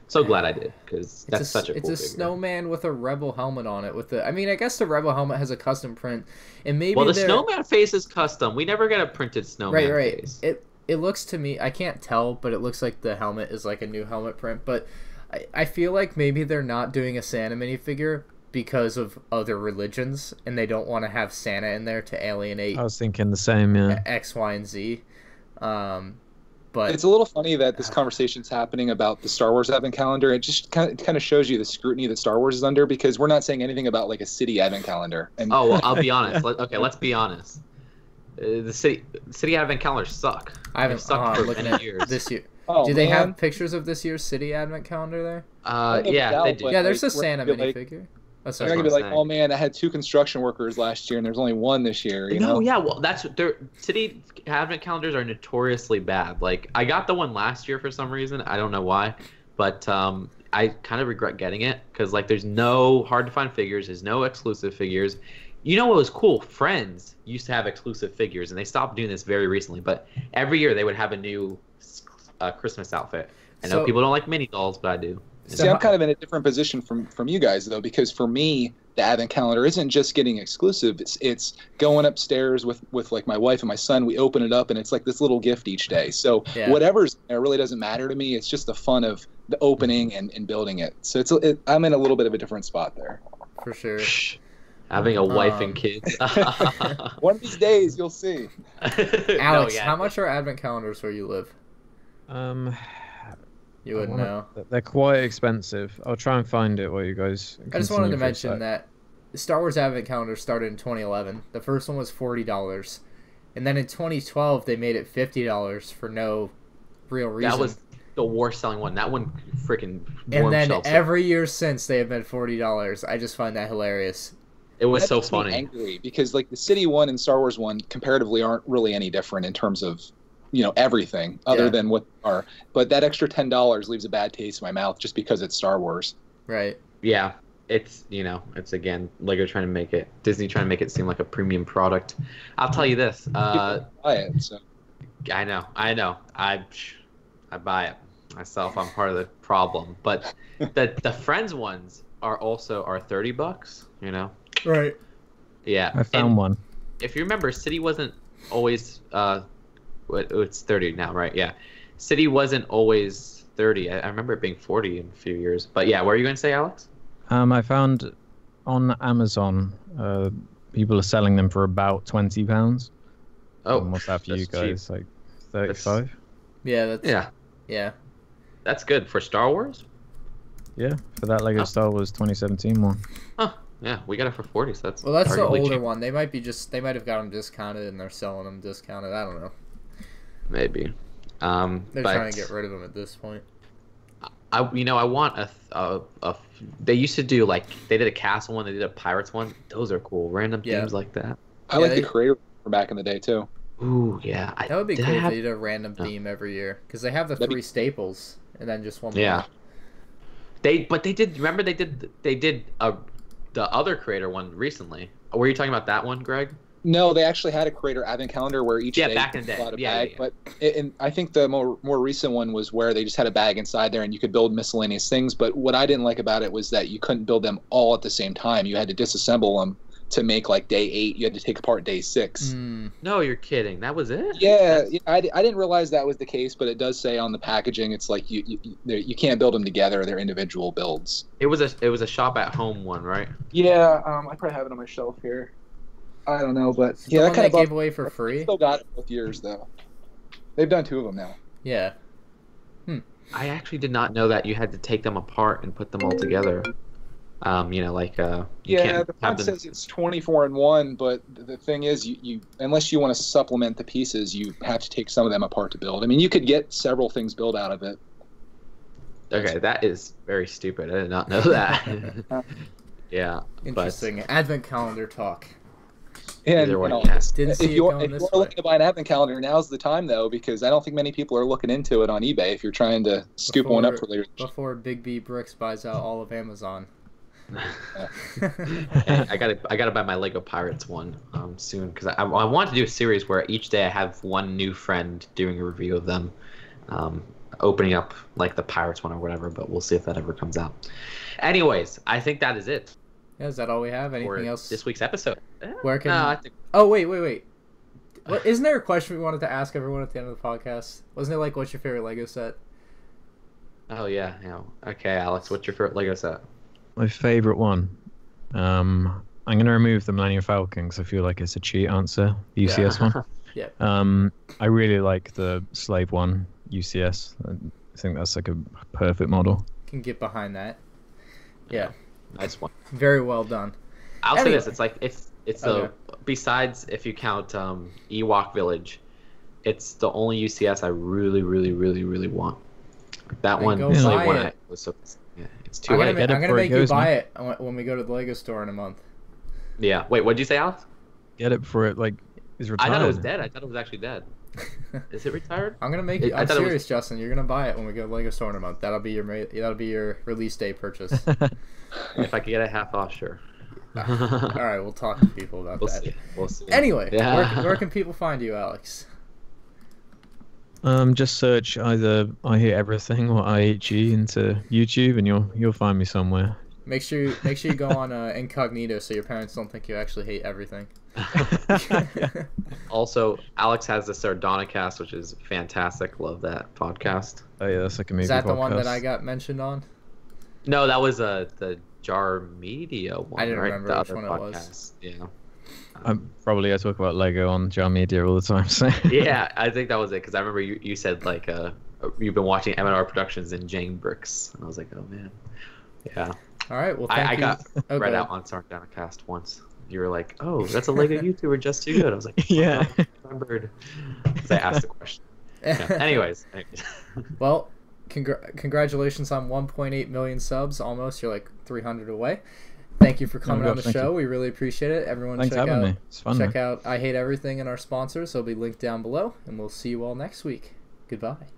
So glad I did, because that's such a cool figure. It's a snowman with a Rebel helmet on it. I mean, I guess the Rebel helmet has a custom print, and maybe the snowman face is custom. We never get a printed snowman face. It looks to me, I can't tell, but it looks like the helmet is like a new helmet print. But I feel like maybe they're not doing a Santa minifigure because of other religions, and they don't want to have Santa in there to alienate. I was thinking the same, yeah. X, Y, and Z. But it's a little funny that this conversation's happening about the Star Wars Advent Calendar. It just kind of shows you the scrutiny that Star Wars is under, because we're not saying anything about like a city Advent Calendar. And oh, well, I'll be honest. Let's be honest. The city Advent calendars suck. I haven't sucked for looking many at years. This year. Oh, Do they man. have pictures of this year's city Advent calendar there? Yeah, they do. Yeah, there's like, a Santa we're gonna be minifigure. Oh, They're sorry. not gonna be like, saying. oh man, I had 2 construction workers last year and there's only 1 this year. You know? Yeah, well, that's their city advent calendars are notoriously bad. Like, I got the one last year for some reason. I don't know why, but I kind of regret getting it, because like there's no hard to find figures, there's no exclusive figures. You know what was cool? Friends used to have exclusive figures, and they stopped doing this very recently. But every year they would have a new Christmas outfit. I know people don't like mini dolls, but I do. See, I'm kind of in a different position from you guys, though, because for me, the Advent calendar isn't just getting exclusive. It's going upstairs with like my wife and my son. We open it up, and it's like this little gift each day. So whatever's there really doesn't matter to me. It's just the fun of the opening and building it. So I'm in a little bit of a different spot there. For sure. Having a wife and kids. One of these days, you'll see. Alex, how much are Advent calendars where you live? You wouldn't know. They're quite expensive. I'll try and find it while you guys. I just wanted to mention that the Star Wars Advent calendar started in 2011. The first one was $40, and then in 2012 they made it $50 for no real reason. That was the worst selling one. That one freaking. And then every year since they have been $40. I just find that hilarious. It was That so makes me funny. angry, because like the City one and Star Wars one comparatively aren't really any different in terms of everything other than what they are. But that extra $10 leaves a bad taste in my mouth just because it's Star Wars. Right. Yeah, it's it's again Lego trying to make it, Disney trying to make it seem like a premium product. I'll tell you this. People buy it, so. I know. I buy it myself. I'm part of the problem. But the Friends ones are $30. Right. Yeah. I found one. If you remember, City wasn't always. It's 30 now, right? Yeah. City wasn't always 30. I remember it being 40 in a few years. But yeah, what are you going to say, Alex? I found on Amazon, people are selling them for about £20. Oh, what's that for you guys? Cheap. Like 35? Yeah. That's good for Star Wars. Yeah, for that Lego Star Wars 2017 one. Huh. Yeah, we got it for 40. So that's the older cheap. one. They might have got them discounted and they're selling them discounted. I don't know. Maybe. They're trying to get rid of them at this point. I want they used to do, like, they did a castle one, they did a pirates one. Those are cool. Random themes like that. I like the creator from back in the day too. Ooh, yeah. That would be cool if they did a random theme every year, because they have the 3 staples and then just one more. Yeah. They did. Remember they did the other creator one recently. Were you talking about that one, Greg? No, they actually had a creator advent calendar where each day back in the day. a bag. But I think the more recent one was where they just had a bag inside there and you could build miscellaneous things. But what I didn't like about it was that you couldn't build them all at the same time. You had to disassemble them to make like day 8. You had to take apart day 6. No, you're kidding. That was it? Yeah, I didn't realize that was the case, but it does say on the packaging it's like you can't build them together. They're individual builds. It was a shop at home one, right? Yeah, I probably have it on my shelf here. I don't know, but yeah, that kind of gave away for free. Still got it both years though. They've done 2 of them now. Yeah. I actually did not know that you had to take them apart and put them all together. You can't the front says it's 24-in-1, but the thing is, you unless you want to supplement the pieces, you have to take some of them apart to build. I mean, you could get several things built out of it. Okay, that is very stupid. I did not know that. Yeah. Interesting. Advent calendar talk. And Didn't see if you're looking to buy an advent calendar, now's the time though, because I don't think many people are looking into it on eBay. If you're trying to scoop one up for later. Before Big B Bricks buys out all of Amazon. I gotta buy my Lego Pirates one soon, because I want to do a series where each day I have one new friend doing a review of them, opening up like the Pirates one or whatever. But we'll see if that ever comes out. Anyways, I think that is it. Yeah, is that all we have? Anything else? This week's episode. Where can? No, I think... Oh wait. What, isn't there a question we wanted to ask everyone at the end of the podcast? Wasn't it like, what's your favorite Lego set? Oh yeah. Okay, Alex, what's your favorite Lego set? My favorite one. I'm gonna remove the Millennium Falcon because I feel like it's a cheat answer. The UCS one. Yeah. I really like the Slave one UCS. I think that's like a perfect model. Can get behind that. Yeah. Nice one. Very well done. I'll say this: besides if you count Ewok Village, it's the only UCS I really, really, really, really want. That one, it's too late. I'm gonna make you buy it when we go to the Lego store in a month. Yeah. Wait, what'd you say, Alex? Get it before it is retired. I thought it was dead. I thought it was actually dead. Is it retired? I'm gonna make you. I'm serious, Justin. You're gonna buy it when we go to the Lego store in a month. That'll be your release day purchase. If I could get a half off, sure. All right, we'll talk to people about that. We'll see. Anyway, where can people find you, Alex? Just search either I Hate Everything or IHE into YouTube, and you'll find me somewhere. Make sure you go on incognito so your parents don't think you actually hate everything. Also, Alex has the Sardonicast, which is fantastic. Love that podcast. Oh yeah, that's like a movie. Is that podcast. the one that I got mentioned on? No, that was the Jar Media one. I didn't right? remember which one it was. Yeah. I talk about Lego on Jar Media all the time. So. Yeah, I think that was it, because I remember you said like you've been watching M&R Productions and Jane Bricks, and I was like, oh man, yeah. All right, well, thank you. I got read out on Sardonicast once. You were like, oh, that's a Lego YouTuber just too good. I was like, yeah, I remembered, because I asked the question. Yeah. Anyways. Well, congratulations on 1.8 million subs. Almost, you're like 300 away. Thank you for coming on the show. We really appreciate it. Everyone, Thanks for having me. It's fun. Check out I Hate Everything and our sponsors. They'll be linked down below, and we'll see you all next week. Goodbye.